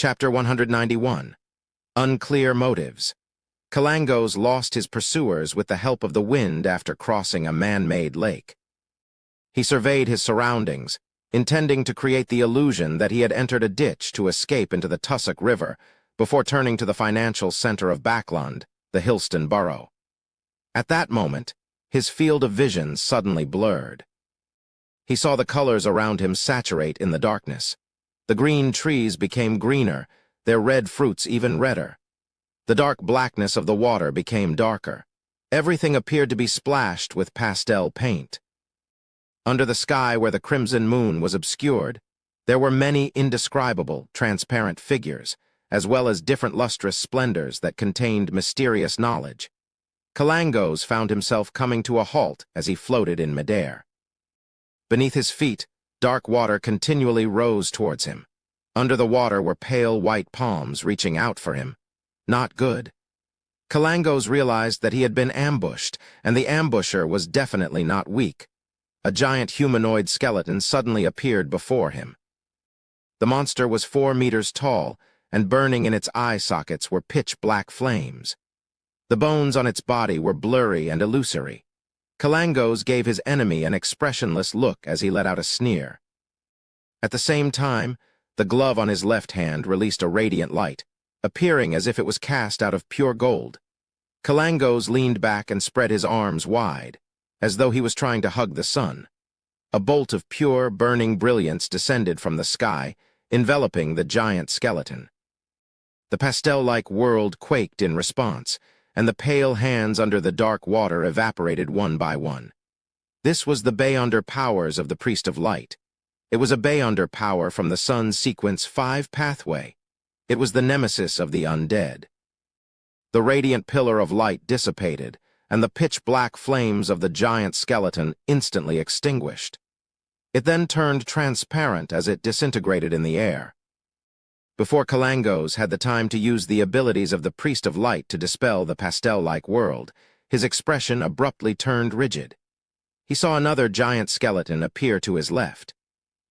Chapter 191. Unclear Motives. Kalangos lost his pursuers with the help of the wind after crossing a man-made lake. He surveyed his surroundings, intending to create the illusion that he had entered a ditch to escape into the Tussock River before turning to the financial center of Backland, the Hillston borough. At that moment, his field of vision suddenly blurred. He saw the colors around him saturate in the darkness. The green trees became greener, their red fruits even redder. The dark blackness of the water became darker. Everything appeared to be splashed with pastel paint. Under the sky where the crimson moon was obscured, there were many indescribable, transparent figures, as well as different lustrous splendors that contained mysterious knowledge. Kalangos found himself coming to a halt as he floated in midair. Beneath his feet, dark water continually rose towards him. Under the water were pale white palms reaching out for him. Not good. Kalangos realized that he had been ambushed, and the ambusher was definitely not weak. A giant humanoid skeleton suddenly appeared before him. The monster was 4 meters tall, and burning in its eye sockets were pitch-black flames. The bones on its body were blurry and illusory. Kalangos gave his enemy an expressionless look as he let out a sneer. At the same time, the glove on his left hand released a radiant light, appearing as if it was cast out of pure gold. Kalangos leaned back and spread his arms wide, as though he was trying to hug the sun. A bolt of pure, burning brilliance descended from the sky, enveloping the giant skeleton. The pastel-like world quaked in response, and the pale hands under the dark water evaporated one by one. This was the Beyonder powers of the Priest of Light. It was a Beyonder power from the Sun's Sequence 5 pathway. It was the nemesis of the undead. The radiant pillar of light dissipated, and the pitch-black flames of the giant skeleton instantly extinguished. It then turned transparent as it disintegrated in the air. Before Kalangos had the time to use the abilities of the Priest of Light to dispel the pastel-like world, his expression abruptly turned rigid. He saw another giant skeleton appear to his left.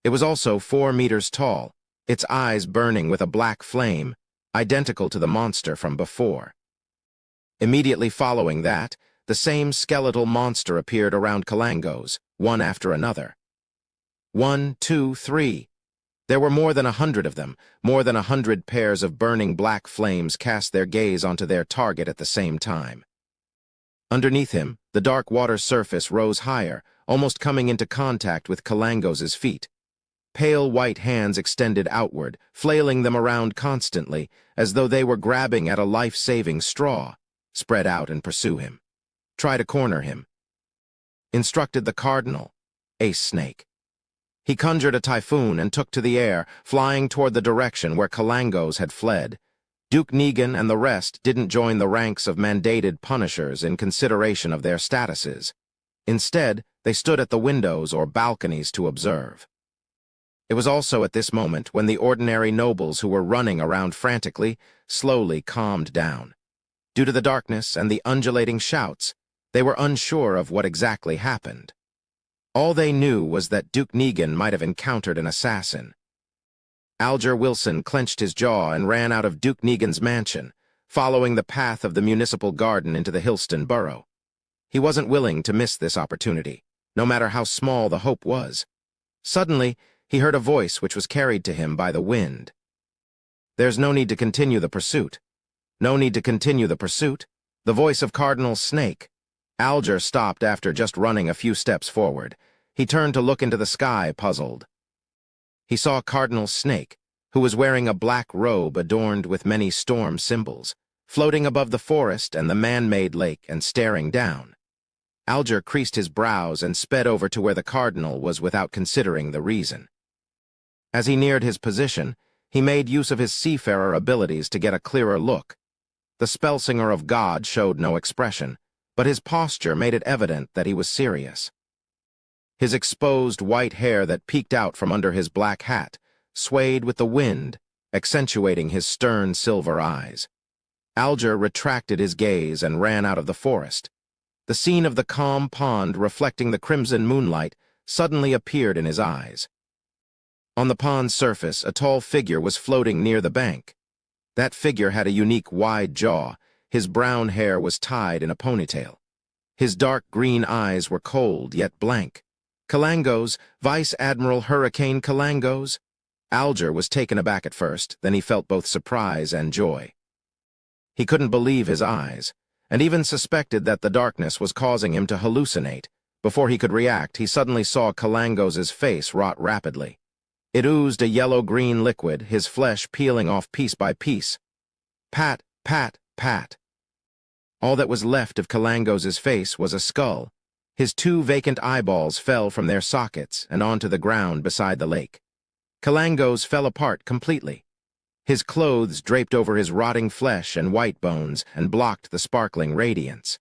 It was also 4 meters tall, its eyes burning with a black flame, identical to the monster from before. Immediately following that, the same skeletal monster appeared around Kalangos, one after another. 1, 2, 3. There were more than 100 of them. More than 100 pairs of burning black flames cast their gaze onto their target at the same time. Underneath him, the dark water surface rose higher, almost coming into contact with Kalangos's feet. Pale white hands extended outward, flailing them around constantly, as though they were grabbing at a life-saving straw. Spread out and pursue him. Try to corner him. Instructed the Cardinal, Ace Snake. He conjured a typhoon and took to the air, flying toward the direction where Kalangos had fled. Duke Negan and the rest didn't join the ranks of mandated punishers in consideration of their statuses. Instead, they stood at the windows or balconies to observe. It was also at this moment when the ordinary nobles who were running around frantically slowly calmed down. Due to the darkness and the undulating shouts, they were unsure of what exactly happened. All they knew was that Duke Negan might have encountered an assassin. Alger Wilson clenched his jaw and ran out of Duke Negan's mansion, following the path of the municipal garden into the Hillston borough. He wasn't willing to miss this opportunity, no matter how small the hope was. Suddenly, he heard a voice which was carried to him by the wind. "There's no need to continue the pursuit. No need to continue the pursuit." The voice of Cardinal Snake. Alger stopped after just running a few steps forward. He turned to look into the sky, puzzled. He saw Cardinal Snake, who was wearing a black robe adorned with many storm symbols, floating above the forest and the man-made lake and staring down. Alger creased his brows and sped over to where the Cardinal was without considering the reason. As he neared his position, he made use of his seafarer abilities to get a clearer look. The spellsinger of God showed no expression, but his posture made it evident that he was serious. His exposed white hair that peeked out from under his black hat swayed with the wind, accentuating his stern silver eyes. Alger retracted his gaze and ran out of the forest. The scene of the calm pond reflecting the crimson moonlight suddenly appeared in his eyes. On the pond's surface, a tall figure was floating near the bank. That figure had a unique wide jaw. His brown hair was tied in a ponytail. His dark green eyes were cold yet blank. Kalangos, Vice Admiral Hurricane Kalangos? Alger was taken aback at first, then he felt both surprise and joy. He couldn't believe his eyes, and even suspected that the darkness was causing him to hallucinate. Before he could react, he suddenly saw Kalangos' face rot rapidly. It oozed a yellow-green liquid, his flesh peeling off piece by piece. Pat, pat, pat. All that was left of Kalangos' face was a skull. His 2 vacant eyeballs fell from their sockets and onto the ground beside the lake. Kalangos fell apart completely. His clothes draped over his rotting flesh and white bones and blocked the sparkling radiance.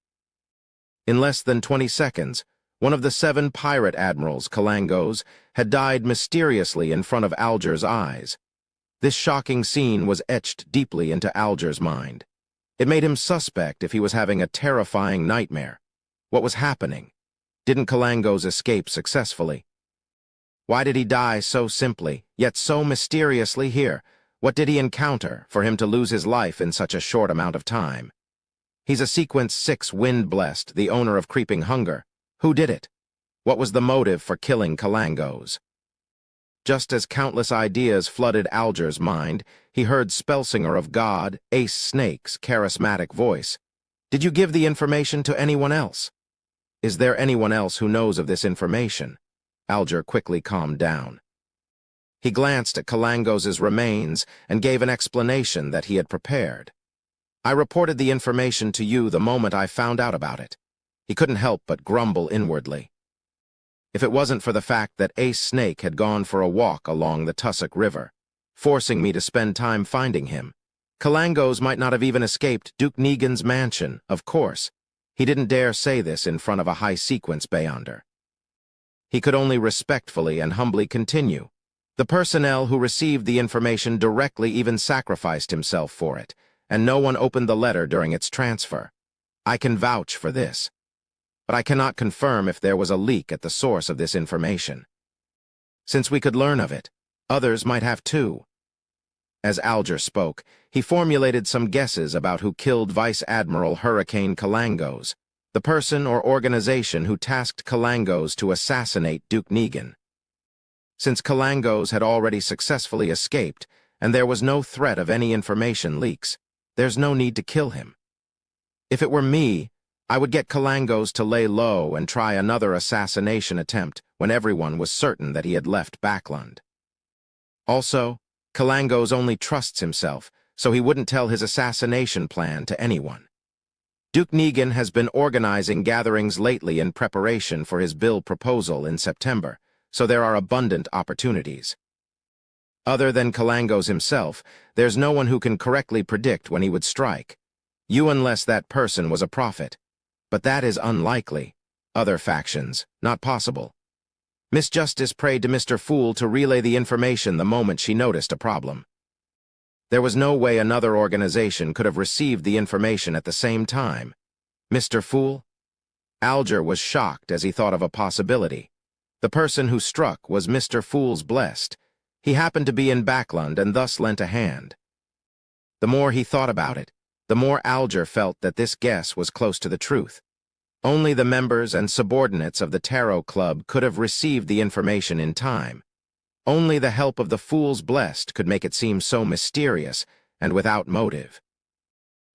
In less than 20 seconds, one of the 7 pirate admirals, Kalangos, had died mysteriously in front of Alger's eyes. This shocking scene was etched deeply into Alger's mind. It made him suspect if he was having a terrifying nightmare. What was happening? Didn't Kalangos escape successfully? Why did he die so simply, yet so mysteriously here? What did he encounter for him to lose his life in such a short amount of time? He's a Sequence 6 wind-blessed, the owner of Creeping Hunger. Who did it? What was the motive for killing Kalangos? Just as countless ideas flooded Alger's mind, he heard Spellsinger of God, Ace Snake's charismatic voice. Did you give the information to anyone else? Is there anyone else who knows of this information? Alger quickly calmed down. He glanced at Kalangos' remains and gave an explanation that he had prepared. I reported the information to you the moment I found out about it. He couldn't help but grumble inwardly. If it wasn't for the fact that Ace Snake had gone for a walk along the Tussock River, forcing me to spend time finding him, Kalangos might not have even escaped Duke Negan's mansion, of course. He didn't dare say this in front of a high-sequence Beyonder. He could only respectfully and humbly continue. The personnel who received the information directly even sacrificed himself for it, and no one opened the letter during its transfer. I can vouch for this. But I cannot confirm if there was a leak at the source of this information. Since we could learn of it, others might have too. As Alger spoke, he formulated some guesses about who killed Vice Admiral Hurricane Kalangos, the person or organization who tasked Kalangos to assassinate Duke Negan. Since Kalangos had already successfully escaped, and there was no threat of any information leaks, there's no need to kill him. If it were me, I would get Kalangos to lay low and try another assassination attempt when everyone was certain that he had left Backland. Also, Kalangos only trusts himself, so he wouldn't tell his assassination plan to anyone. Duke Negan has been organizing gatherings lately in preparation for his bill proposal in September, so there are abundant opportunities. Other than Kalangos himself, there's no one who can correctly predict when he would strike. You unless that person was a prophet. But that is unlikely. Other factions, not possible. Miss Justice prayed to Mr. Fool to relay the information the moment she noticed a problem. There was no way another organization could have received the information at the same time. Mr. Fool? Alger was shocked as he thought of a possibility. The person who struck was Mr. Fool's blessed. He happened to be in Backland and thus lent a hand. The more he thought about it, the more Alger felt that this guess was close to the truth. Only the members and subordinates of the Tarot Club could have received the information in time. Only the help of the Fool's Blessed could make it seem so mysterious and without motive.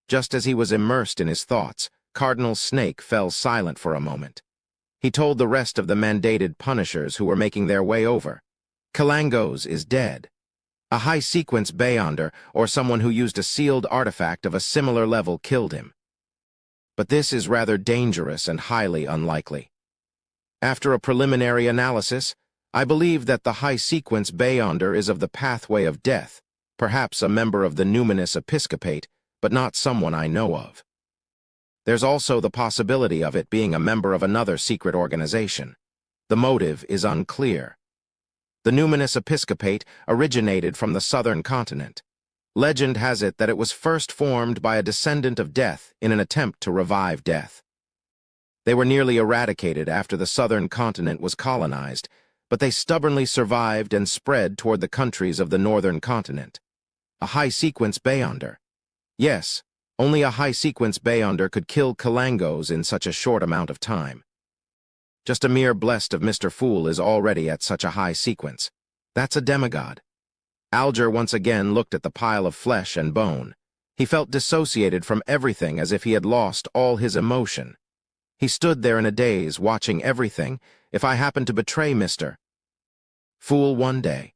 Just as he was immersed in his thoughts, Cardinal Snake fell silent for a moment. He told the rest of the mandated punishers who were making their way over, Kalangos is dead. A high-sequence Beyonder or someone who used a sealed artifact of a similar level killed him. But this is rather dangerous and highly unlikely. After a preliminary analysis, I believe that the high-sequence Beyonder is of the pathway of death, perhaps a member of the numinous episcopate, but not someone I know of. There's also the possibility of it being a member of another secret organization. The motive is unclear. The numinous episcopate originated from the southern continent. Legend has it that it was first formed by a descendant of death in an attempt to revive death. They were nearly eradicated after the southern continent was colonized, but they stubbornly survived and spread toward the countries of the northern continent. A high-sequence Beyonder. Yes, only a high-sequence Beyonder could kill Kalangos in such a short amount of time. Just a mere blessed of Mr. Fool is already at such a high sequence. That's a demigod. Alger once again looked at the pile of flesh and bone. He felt dissociated from everything as if he had lost all his emotion. He stood there in a daze, watching everything. If I happened to betray Mr. Fool one day.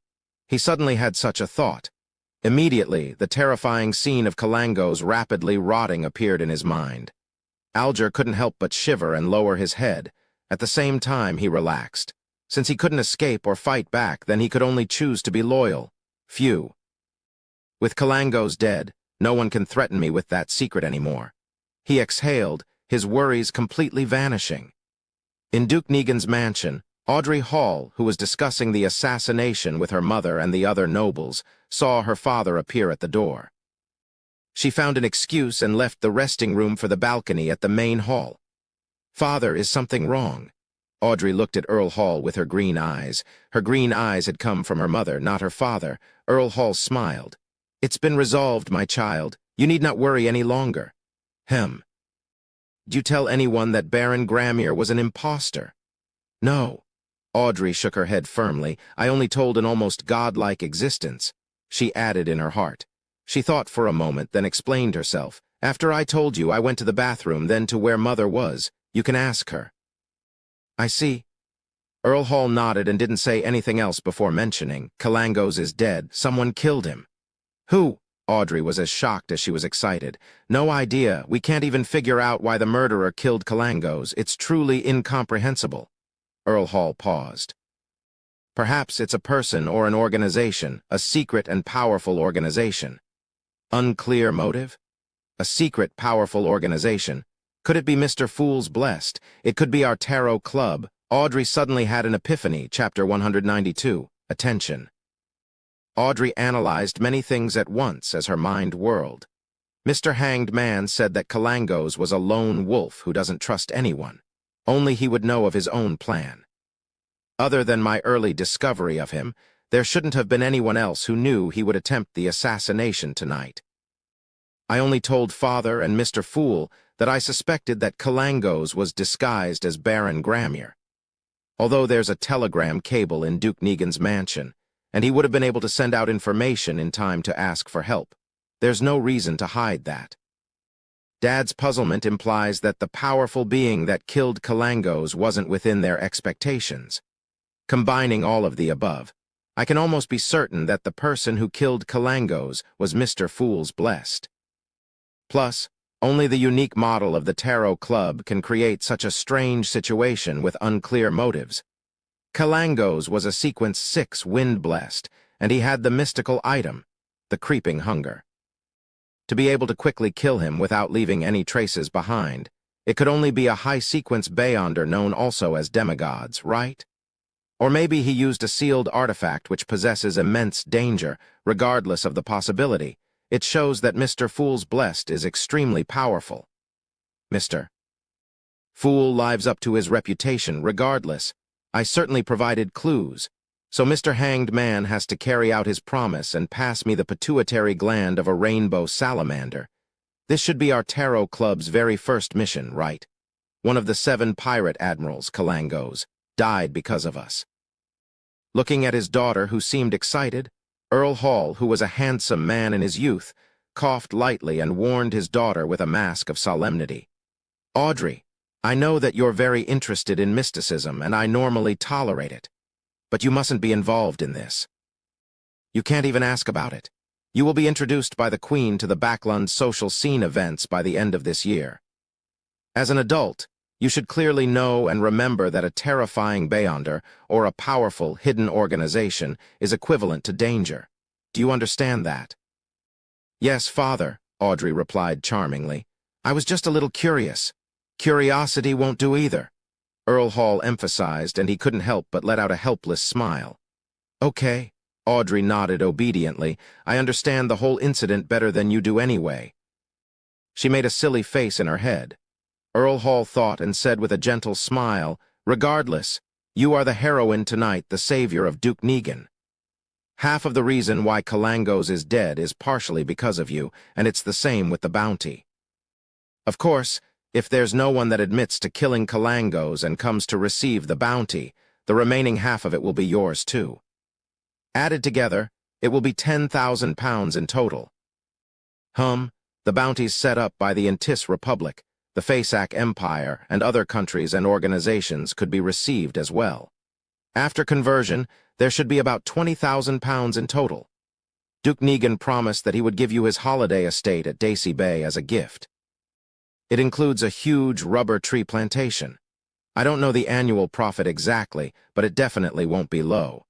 He suddenly had such a thought. Immediately, the terrifying scene of Kalangos rapidly rotting appeared in his mind. Alger couldn't help but shiver and lower his head. At the same time, he relaxed. Since he couldn't escape or fight back, then he could only choose to be loyal. Phew. With Kalangos dead, no one can threaten me with that secret anymore. He exhaled, his worries completely vanishing. In Duke Negan's mansion, Audrey Hall, who was discussing the assassination with her mother and the other nobles, saw her father appear at the door. She found an excuse and left the resting room for the balcony at the main hall. "Father, is something wrong?" Audrey looked at Earl Hall with her green eyes. Her green eyes had come from her mother, not her father. Earl Hall smiled. "It's been resolved, my child. You need not worry any longer." "Did you tell anyone that Baron Gramier was an impostor?" "No." Audrey shook her head firmly. "I only told an almost godlike existence." She added in her heart. She thought for a moment, then explained herself. "After I told you, I went to the bathroom, then to where Mother was. You can ask her." "I see." Earl Hall nodded and didn't say anything else before mentioning, "Kalangos is dead. Someone killed him." "Who?" Audrey was as shocked as she was excited. "No idea. We can't even figure out why the murderer killed Kalangos. It's truly incomprehensible." Earl Hall paused. "Perhaps it's a person or an organization, a secret and powerful organization." "Unclear motive?" "A secret, powerful organization. Could it be Mr. Fool's Blessed? It could be our tarot club." Audrey suddenly had an epiphany, chapter 192, Attention. Audrey analyzed many things at once as her mind whirled. Mr. Hanged Man said that Kalangos was a lone wolf who doesn't trust anyone. Only he would know of his own plan. Other than my early discovery of him, there shouldn't have been anyone else who knew he would attempt the assassination tonight. I only told Father and Mr. Fool that I suspected that Kalangos was disguised as Baron Gramier. Although there's a telegram cable in Duke Negan's mansion, and he would have been able to send out information in time to ask for help, there's no reason to hide that. Dad's puzzlement implies that the powerful being that killed Kalangos wasn't within their expectations. Combining all of the above, I can almost be certain that the person who killed Kalangos was Mr. Fool's Blessed. Plus, only the unique model of the Tarot Club can create such a strange situation with unclear motives. Kalangos was a Sequence 6 Wind Blessed, and he had the mystical item, the Creeping Hunger. To be able to quickly kill him without leaving any traces behind, it could only be a high-sequence Beyonder known also as demigods, right? Or maybe he used a sealed artifact which possesses immense danger, regardless of the possibility. It shows that Mr. Fool's Blessed is extremely powerful. Mr. Fool lives up to his reputation regardless. I certainly provided clues, so Mr. Hanged Man has to carry out his promise and pass me the pituitary gland of a rainbow salamander. This should be our Tarot Club's very first mission, right? One of the 7 pirate admirals, Kalangos, died because of us. Looking at his daughter, who seemed excited, Earl Hall, who was a handsome man in his youth, coughed lightly and warned his daughter with a mask of solemnity. "Audrey, I know that you're very interested in mysticism, and I normally tolerate it. But you mustn't be involved in this. You can't even ask about it. You will be introduced by the Queen to the Backlund social scene events by the end of this year. As an adult, you should clearly know and remember that a terrifying Beyonder, or a powerful, hidden organization, is equivalent to danger. Do you understand that?" "Yes, Father," Audrey replied charmingly. "I was just a little curious." "Curiosity won't do either," Earl Hall emphasized, and he couldn't help but let out a helpless smile. "Okay," Audrey nodded obediently. "I understand the whole incident better than you do anyway." She made a silly face in her head. Earl Hall thought and said with a gentle smile, "Regardless, You are the heroine tonight, the savior of Duke Negan. Half of the reason why Kalangos is dead is partially because of you, and it's the same with the bounty. Of course, if there's no one that admits to killing Kalangos and comes to receive the bounty, the remaining half of it will be yours too. Added together, it will be 10,000 pounds in total. The bounties set up by the Ainz Republic, the Fasak Empire, and other countries and organizations could be received as well. After conversion, there should be about 20,000 pounds in total. Duke Negan promised that he would give you his holiday estate at Daisy Bay as a gift. It includes a huge rubber tree plantation. I don't know the annual profit exactly, but it definitely won't be low.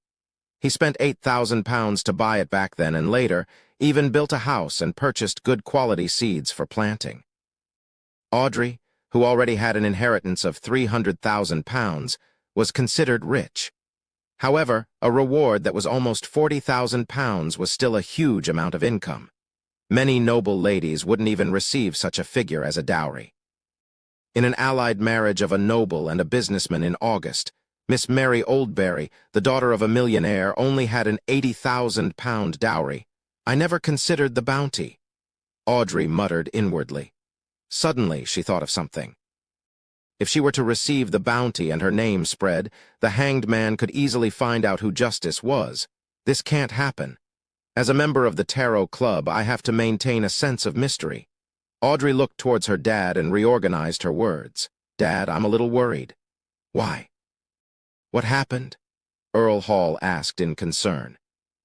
He spent 8,000 pounds to buy it back then and later even built a house and purchased good quality seeds for planting. Audrey, who already had an inheritance of 300,000 pounds, was considered rich. However, a reward that was almost 40,000 pounds was still a huge amount of income. Many noble ladies wouldn't even receive such a figure as a dowry. In an allied marriage of a noble and a businessman in August, Miss Mary Oldbury, the daughter of a millionaire, only had an 80,000 pound dowry. I never considered the bounty. Audrey muttered inwardly. Suddenly, she thought of something. If she were to receive the bounty and her name spread, the hanged man could easily find out who Justice was. This can't happen. As a member of the Tarot Club, I have to maintain a sense of mystery. Audrey looked towards her dad and reorganized her words. Dad, I'm a little worried. Why? What happened? Earl Hall asked in concern.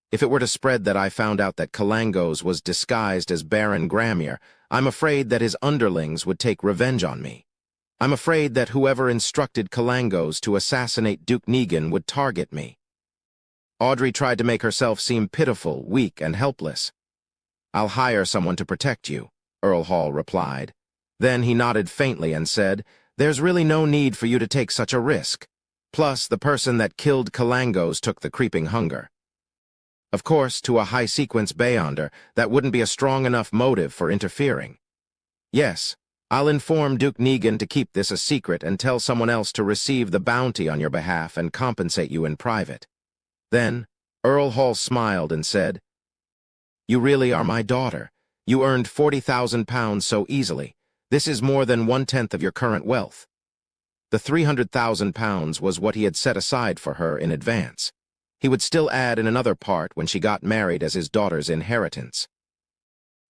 If it were to spread that I found out that Kalangos was disguised as Baron Gramier, I'm afraid that his underlings would take revenge on me. I'm afraid that whoever instructed Kalangos to assassinate Duke Negan would target me. Audrey tried to make herself seem pitiful, weak, and helpless. I'll hire someone to protect you, Earl Hall replied. Then he nodded faintly and said, There's really no need for you to take such a risk. Plus, the person that killed Kalangos took the creeping hunger. Of course, to a high-sequence Beyonder, that wouldn't be a strong enough motive for interfering. Yes, I'll inform Duke Negan to keep this a secret and tell someone else to receive the bounty on your behalf and compensate you in private. Then, Earl Hall smiled and said, You really are my daughter. You earned 40,000 pounds so easily. This is more than 1/10 of your current wealth. The 300,000 pounds was what he had set aside for her in advance. He would still add in another part when she got married as his daughter's inheritance.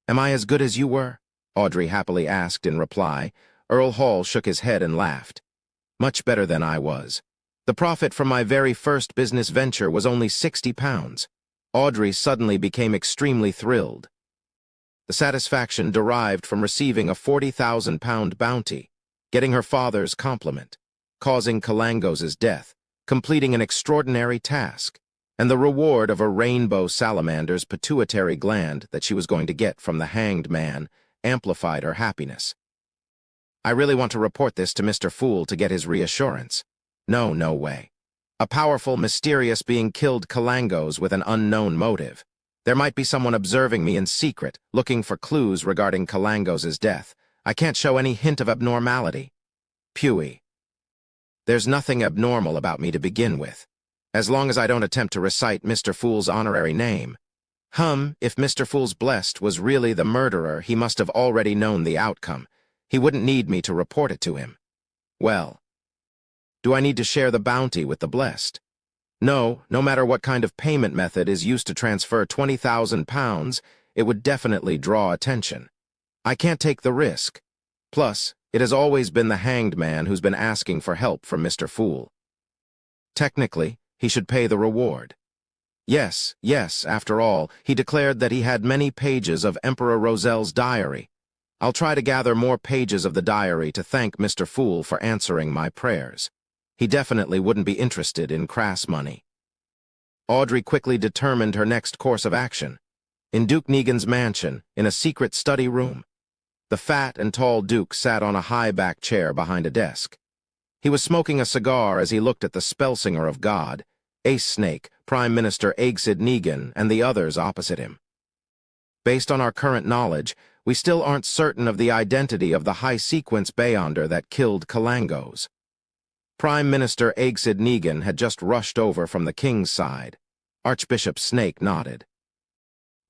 Am I as good as you were? Audrey happily asked in reply. Earl Hall shook his head and laughed. Much better than I was. The profit from my very first business venture was only 60 pounds. Audrey suddenly became extremely thrilled. The satisfaction derived from receiving a 40,000 pound bounty, getting her father's compliment, causing Kalangos' death, completing an extraordinary task, and the reward of a rainbow salamander's pituitary gland that she was going to get from the hanged man amplified her happiness. I really want to report this to Mr. Fool to get his reassurance. No way. A powerful, mysterious being killed Kalangos with an unknown motive. There might be someone observing me in secret, looking for clues regarding Kalangos' death. I can't show any hint of abnormality. Pewee. There's nothing abnormal about me to begin with, as long as I don't attempt to recite Mr. Fool's honorary name. If Mr. Fool's blessed was really the murderer, he must have already known the outcome. He wouldn't need me to report it to him. Well, do I need to share the bounty with the blessed? No matter what kind of payment method is used to transfer 20,000 pounds, it would definitely draw attention. I can't take the risk. Plus, it has always been the hanged man who's been asking for help from Mr. Fool. Technically, he should pay the reward. Yes, after all, he declared that he had many pages of Emperor Roselle's diary. I'll try to gather more pages of the diary to thank Mr. Fool for answering my prayers. He definitely wouldn't be interested in crass money. Audrey quickly determined her next course of action. In Duke Negan's mansion, in a secret study room. The fat and tall Duke sat on a high-back chair behind a desk. He was smoking a cigar as he looked at the spellsinger of God, Ace Snake, Prime Minister Ainz Negan, and the others opposite him. Based on our current knowledge, we still aren't certain of the identity of the high-sequence Beyonder that killed Kalangos. Prime Minister Ainz Audioverse had just rushed over from the king's side. Archbishop Snake nodded.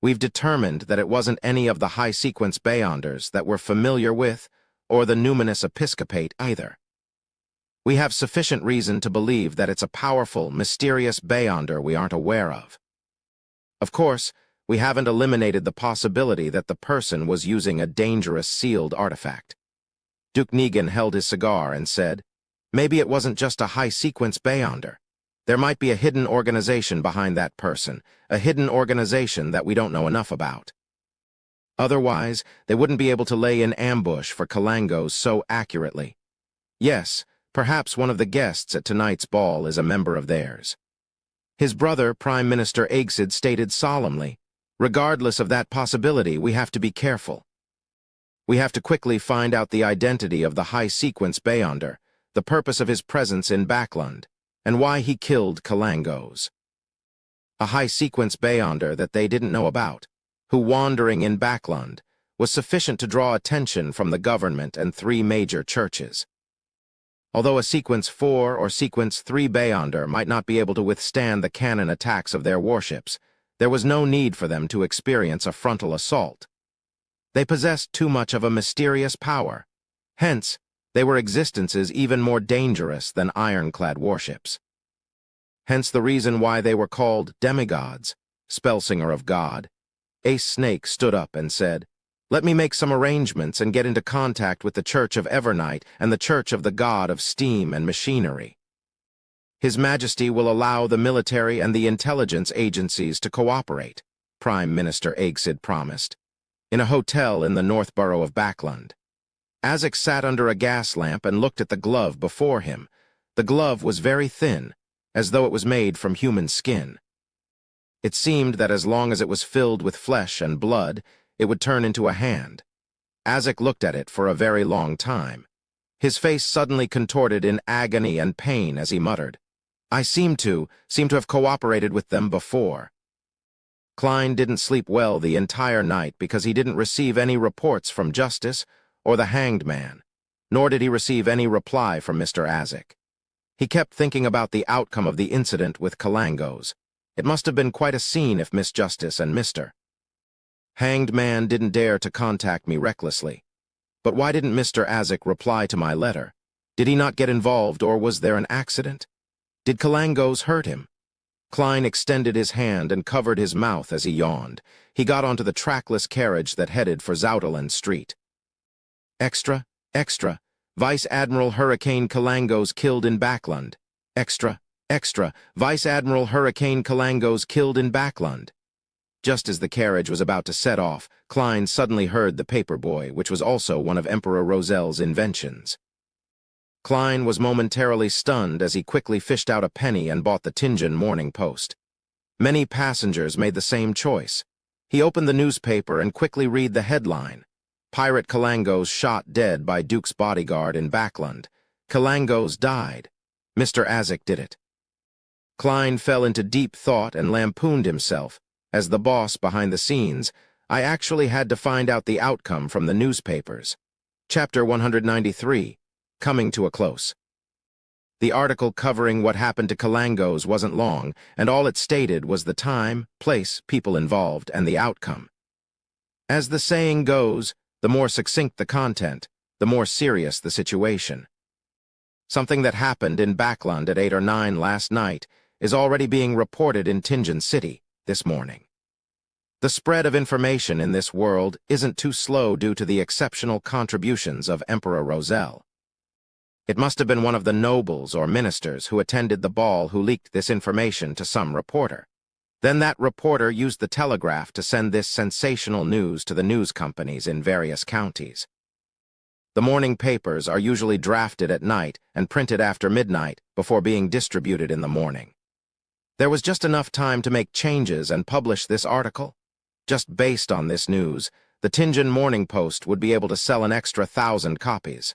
We've determined that it wasn't any of the high-sequence Beyonders that we're familiar with, or the numinous episcopate either. We have sufficient reason to believe that it's a powerful, mysterious Beyonder we aren't aware of. Of course, we haven't eliminated the possibility that the person was using a dangerous sealed artifact. Duke Negan held his cigar and said, maybe it wasn't just a high-sequence Beyonder. There might be a hidden organization behind that person, a hidden organization that we don't know enough about. Otherwise, they wouldn't be able to lay in ambush for Kalangos so accurately. Yes, perhaps one of the guests at tonight's ball is a member of theirs. His brother, Prime Minister Ainz, stated solemnly, regardless of that possibility, we have to be careful. We have to quickly find out the identity of the high-sequence Beyonder, the purpose of his presence in Backlund, and why he killed Kalangos. A high-sequence Beyonder that they didn't know about, who wandering in Backlund, was sufficient to draw attention from the government and 3 major churches. Although a Sequence 4 or Sequence 3 Beyonder might not be able to withstand the cannon attacks of their warships, there was no need for them to experience a frontal assault. They possessed too much of a mysterious power. Hence, they were existences even more dangerous than ironclad warships. Hence the reason why they were called demigods, spellsinger of God. Ace Snake stood up and said, let me make some arrangements and get into contact with the Church of Evernight and the Church of the God of Steam and Machinery. His Majesty will allow the military and the intelligence agencies to cooperate, Prime Minister Ainz promised, in a hotel in the North Borough of Backlund. Azek sat under a gas lamp and looked at the glove before him. The glove was very thin, as though it was made from human skin. It seemed that as long as it was filled with flesh and blood, it would turn into a hand. Azek looked at it for a very long time. His face suddenly contorted in agony and pain as he muttered, I seem to have cooperated with them before. Klein didn't sleep well the entire night because he didn't receive any reports from Justice or the hanged man, nor did he receive any reply from Mr. Azek. He kept thinking about the outcome of the incident with Kalangos. It must have been quite a scene if Miss Justice and Mr. Hanged Man didn't dare to contact me recklessly. But why didn't Mr. Azek reply to my letter? Did he not get involved, or was there an accident? Did Kalangos hurt him? Klein extended his hand and covered his mouth as he yawned. He got onto the trackless carriage that headed for Zoudeland Street. Extra, extra, Vice Admiral Hurricane Kalangos killed in Backlund. Extra, extra, Vice Admiral Hurricane Kalangos killed in Backlund. Just as the carriage was about to set off, Klein suddenly heard the paperboy, which was also one of Emperor Rosel's inventions. Klein was momentarily stunned as he quickly fished out a penny and bought the Tingen Morning Post. Many passengers made the same choice. He opened the newspaper and quickly read the headline, Pirate Kalangos shot dead by Duke's bodyguard in Backlund. Kalangos died. Mr. Azek did it. Klein fell into deep thought and lampooned himself. As the boss behind the scenes, I actually had to find out the outcome from the newspapers. Chapter 193, Coming to a Close. The article covering what happened to Kalangos wasn't long, and all it stated was the time, place, people involved, and the outcome. As the saying goes, the more succinct the content, the more serious the situation. Something that happened in Backlund at 8 or 9 last night is already being reported in Tingen City this morning. The spread of information in this world isn't too slow due to the exceptional contributions of Emperor Rosel. It must have been one of the nobles or ministers who attended the ball who leaked this information to some reporter. Then that reporter used the telegraph to send this sensational news to the news companies in various counties. The morning papers are usually drafted at night and printed after midnight before being distributed in the morning. There was just enough time to make changes and publish this article. Just based on this news, the Tingen Morning Post would be able to sell an extra 1,000 copies.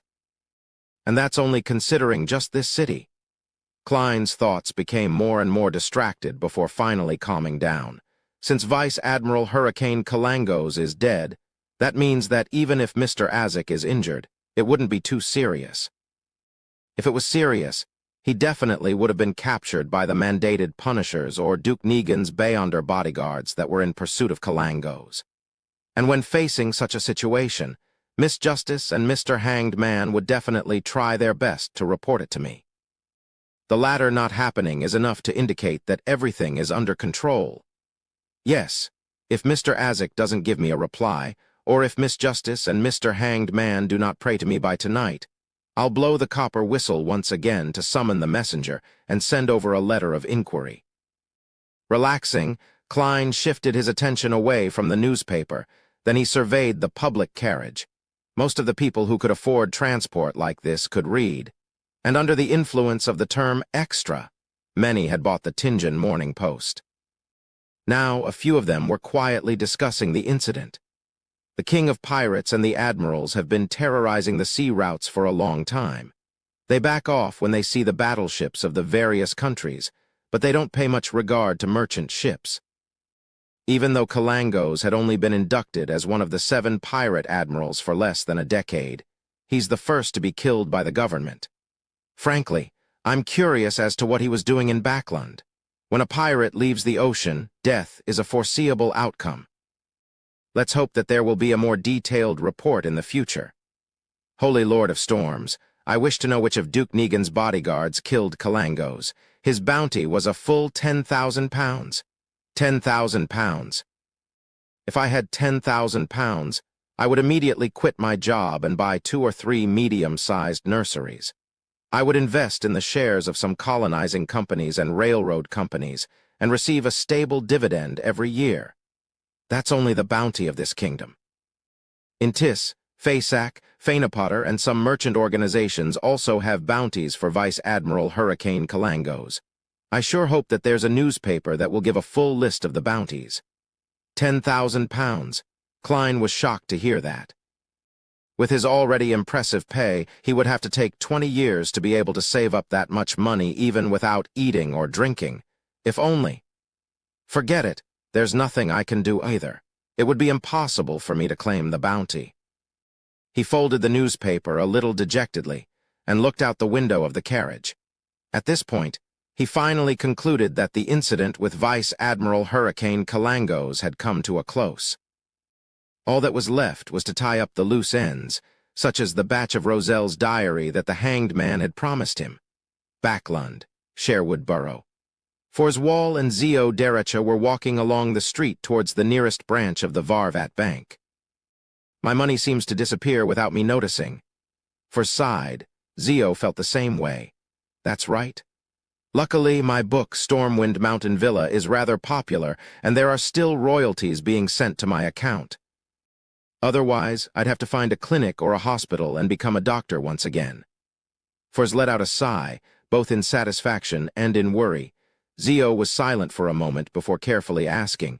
And that's only considering just this city. Klein's thoughts became more and more distracted before finally calming down. Since Vice Admiral Hurricane Kalangos is dead, that means that even if Mr. Azek is injured, it wouldn't be too serious. If it was serious, he definitely would have been captured by the mandated punishers or Duke Negan's Beyonder bodyguards that were in pursuit of Kalangos. And when facing such a situation, Miss Justice and Mr. Hanged Man would definitely try their best to report it to me. The latter not happening is enough to indicate that everything is under control. Yes, if Mr. Azek doesn't give me a reply, or if Miss Justice and Mr. Hanged Man do not pray to me by tonight, I'll blow the copper whistle once again to summon the messenger and send over a letter of inquiry. Relaxing, Klein shifted his attention away from the newspaper. Then he surveyed the public carriage. Most of the people who could afford transport like this could read, and under the influence of the term extra, many had bought the Tinjin Morning Post. Now, a few of them were quietly discussing the incident. The King of Pirates and the admirals have been terrorizing the sea routes for a long time. They back off when they see the battleships of the various countries, but they don't pay much regard to merchant ships. Even though Kalangos had only been inducted as one of the 7 pirate admirals for less than a decade, he's the first to be killed by the government. Frankly, I'm curious as to what he was doing in Backlund. When a pirate leaves the ocean, death is a foreseeable outcome. Let's hope that there will be a more detailed report in the future. Holy Lord of Storms, I wish to know which of Duke Negan's bodyguards killed Kalangos. His bounty was a full 10,000 pounds. 10,000 pounds. If I had 10,000 pounds, I would immediately quit my job and buy 2 or 3 medium-sized nurseries. I would invest in the shares of some colonizing companies and railroad companies and receive a stable dividend every year. That's only the bounty of this kingdom. In Tis, Faysac, Fainapotter, and some merchant organizations also have bounties for Vice Admiral Hurricane Kalangos. I sure hope that there's a newspaper that will give a full list of the bounties. 10,000 pounds. Klein was shocked to hear that. With his already impressive pay, he would have to take 20 years to be able to save up that much money even without eating or drinking. If only. Forget it, there's nothing I can do either. It would be impossible for me to claim the bounty. He folded the newspaper a little dejectedly and looked out the window of the carriage. At this point, he finally concluded that the incident with Vice Admiral Hurricane Kalangos had come to a close. All that was left was to tie up the loose ends, such as the batch of Roselle's diary that the Hanged Man had promised him. Backlund, Sherwood Borough. Forswall and Zio Derecha were walking along the street towards the nearest branch of the Varvat Bank. My money seems to disappear without me noticing. Fors sighed. Zio felt the same way. That's right. Luckily, my book, Stormwind Mountain Villa, is rather popular, and there are still royalties being sent to my account. Otherwise, I'd have to find a clinic or a hospital and become a doctor once again. Fors let out a sigh, both in satisfaction and in worry. Zio was silent for a moment before carefully asking,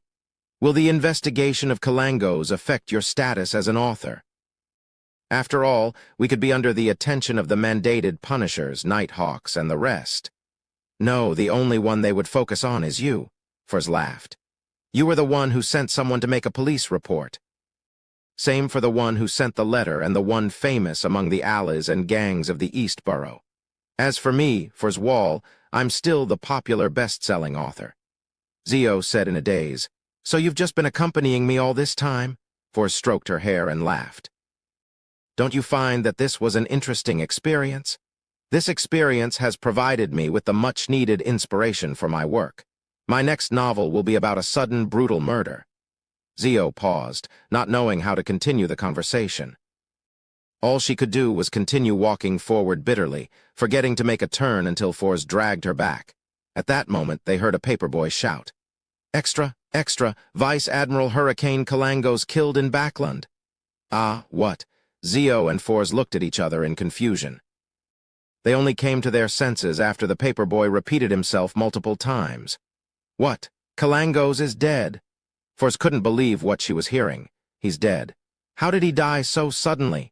"Will the investigation of Kalangos affect your status as an author? After all, we could be under the attention of the mandated punishers, Nighthawks, and the rest." "No, the only one they would focus on is you," Fors laughed. "You were the one who sent someone to make a police report. Same for the one who sent the letter and the one famous among the alleys and gangs of the East Borough. As for me, Forswall, I'm still the popular best-selling author." Zio said in a daze, "So you've just been accompanying me all this time?" Fors stroked her hair and laughed. "Don't you find that this was an interesting experience? This experience has provided me with the much-needed inspiration for my work. My next novel will be about a sudden, brutal murder." Zio paused, not knowing how to continue the conversation. All she could do was continue walking forward bitterly, forgetting to make a turn until Fors dragged her back. At that moment, they heard a paperboy shout, "Extra, extra, Vice Admiral Hurricane Kalangos killed in Backlund." Ah, what? Zio and Fors looked at each other in confusion. They only came to their senses after the paperboy repeated himself multiple times. "What? Kalangos is dead?" Fors couldn't believe what she was hearing. "He's dead. How did he die so suddenly?"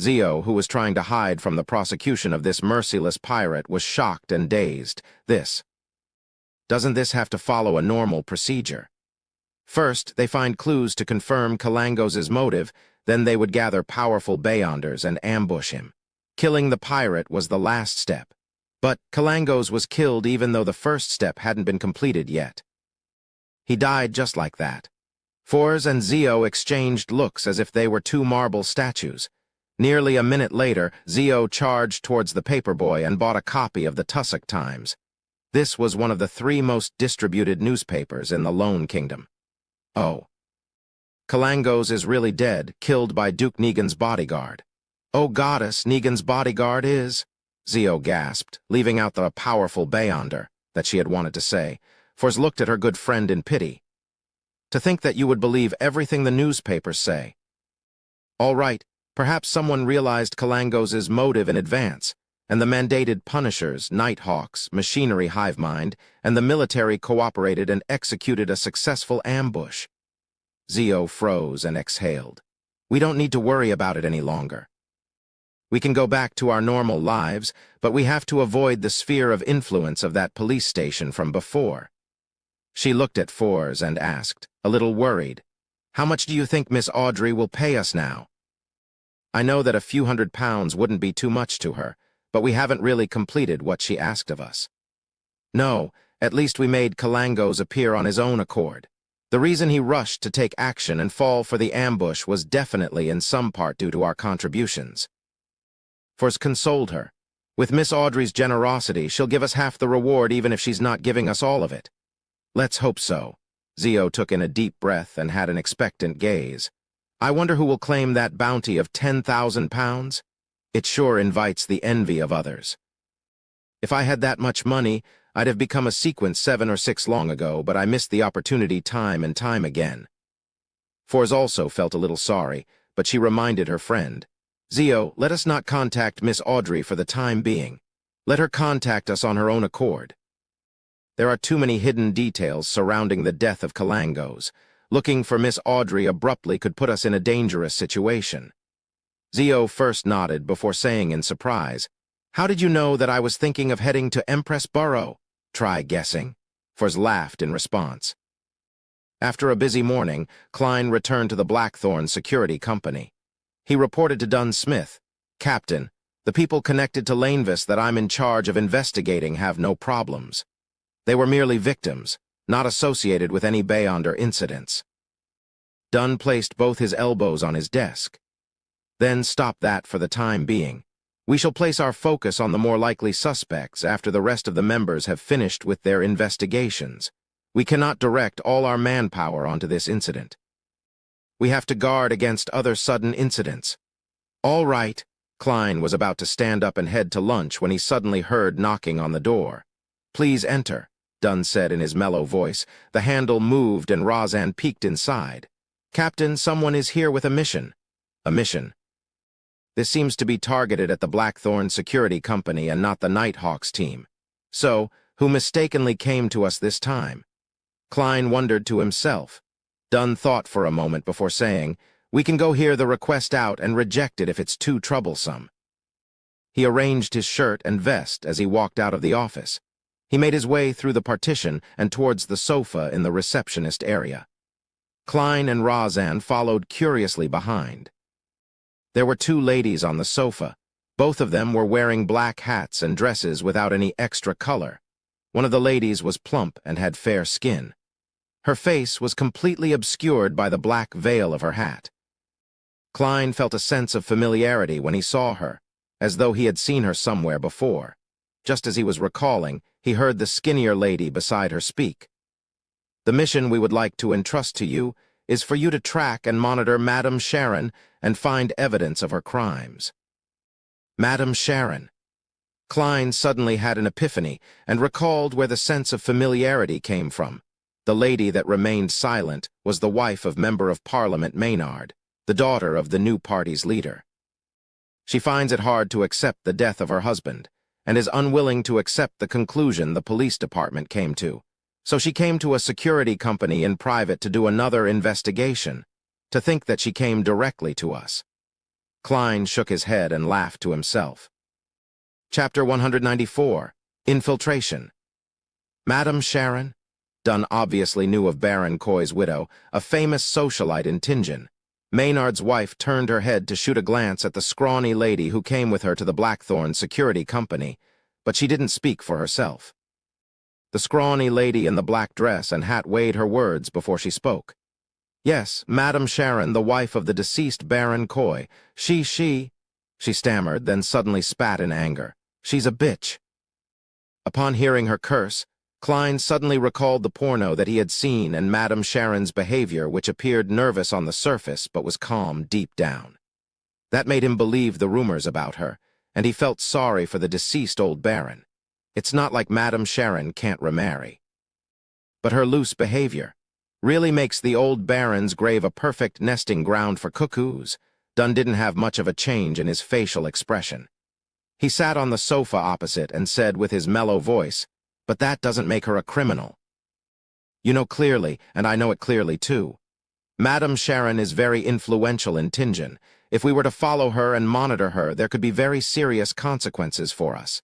Zio, who was trying to hide from the prosecution of this merciless pirate, was shocked and dazed. Doesn't this have to follow a normal procedure? First, they find clues to confirm Kalangos' motive, then they would gather powerful Beyonders and ambush him. Killing the pirate was the last step. But Kalangos was killed even though the first step hadn't been completed yet. He died just like that. Forz and Zio exchanged looks as if they were two marble statues. Nearly a minute later, Zio charged towards the paperboy and bought a copy of the Tussock Times. This was one of the 3 most distributed newspapers in the Lone Kingdom. Oh. Kalangos is really dead, killed by Duke Negan's bodyguard. Oh goddess, Negan's bodyguard is... Zio gasped, leaving out the powerful Beyonder that she had wanted to say. Forz looked at her good friend in pity. To think that you would believe everything the newspapers say. All right, perhaps someone realized Kalangos' motive in advance, and the mandated Punishers, Nighthawks, Machinery Hive Mind, and the military cooperated and executed a successful ambush. Zio froze and exhaled. We don't need to worry about it any longer. We can go back to our normal lives, but we have to avoid the sphere of influence of that police station from before. She looked at Forz and asked, a little worried, "How much do you think Miss Audrey will pay us now?" I know that a few £100 wouldn't be too much to her, but we haven't really completed what she asked of us. No, at least we made Kalangos appear on his own accord. The reason he rushed to take action and fall for the ambush was definitely in some part due to our contributions. Forz consoled her. With Miss Audrey's generosity, she'll give us half the reward even if she's not giving us all of it. Let's hope so. Zio took in a deep breath and had an expectant gaze. I wonder who will claim that bounty of £10,000? It sure invites the envy of others. If I had that much money, I'd have become a sequence 7 or 6 long ago, but I missed the opportunity time and time again. Forz also felt a little sorry, but she reminded her friend, Zio, let us not contact Miss Audrey for the time being. Let her contact us on her own accord. There are too many hidden details surrounding the death of Kalangos. Looking for Miss Audrey abruptly could put us in a dangerous situation. Zio first nodded before saying in surprise, How did you know that I was thinking of heading to Empress Borough? Try guessing. Forz laughed in response. After a busy morning, Klein returned to the Blackthorn Security Company. He reported to Dunn Smith, Captain, the people connected to Lanevis that I'm in charge of investigating have no problems. They were merely victims, not associated with any Beyonder incidents. Dunn placed both his elbows on his desk. Then stop that for the time being. We shall place our focus on the more likely suspects after the rest of the members have finished with their investigations. We cannot direct all our manpower onto this incident. We have to guard against other sudden incidents. All right. Klein was about to stand up and head to lunch when he suddenly heard knocking on the door. Please enter, Dunn said in his mellow voice. The handle moved and Razan peeked inside. Captain, someone is here with a mission. A mission. This seems to be targeted at the Blackthorn Security Company and not the Nighthawks team. So, who mistakenly came to us this time? Klein wondered to himself. Dunn thought for a moment before saying, We can go hear the request out and reject it if it's too troublesome. He arranged his shirt and vest as he walked out of the office. He made his way through the partition and towards the sofa in the receptionist area. Klein and Razan followed curiously behind. There were 2 ladies on the sofa. Both of them were wearing black hats and dresses without any extra color. One of the ladies was plump and had fair skin. Her face was completely obscured by the black veil of her hat. Klein felt a sense of familiarity when he saw her, as though he had seen her somewhere before. Just as he was recalling, he heard the skinnier lady beside her speak. The mission we would like to entrust to you is for you to track and monitor Madame Sharon and find evidence of her crimes. Madame Sharon. Klein suddenly had an epiphany and recalled where the sense of familiarity came from. The lady that remained silent was the wife of Member of Parliament Maynard, the daughter of the new party's leader. She finds it hard to accept the death of her husband, and is unwilling to accept the conclusion the police department came to. So she came to a security company in private to do another investigation. To think that she came directly to us. Klein shook his head and laughed to himself. Chapter 194, Infiltration. Madame Sharon? Dunn obviously knew of Baron Coy's widow, a famous socialite in Tingen. Maynard's wife turned her head to shoot a glance at the scrawny lady who came with her to the Blackthorn Security Company, but she didn't speak for herself. The scrawny lady in the black dress and hat weighed her words before she spoke. "Yes, Madame Sharon, the wife of the deceased Baron Coy. She stammered, then suddenly spat in anger. She's a bitch." Upon hearing her curse, Klein suddenly recalled the porno that he had seen and Madame Sharon's behavior, which appeared nervous on the surface but was calm deep down. That made him believe the rumors about her, and he felt sorry for the deceased old baron. It's not like Madame Sharon can't remarry. But her loose behavior really makes the old baron's grave a perfect nesting ground for cuckoos. Dunn didn't have much of a change in his facial expression. He sat on the sofa opposite and said with his mellow voice, "But that doesn't make her a criminal. You know clearly, and I know it clearly too. Madame Sharon is very influential in Tingen. If we were to follow her and monitor her, there could be very serious consequences for us."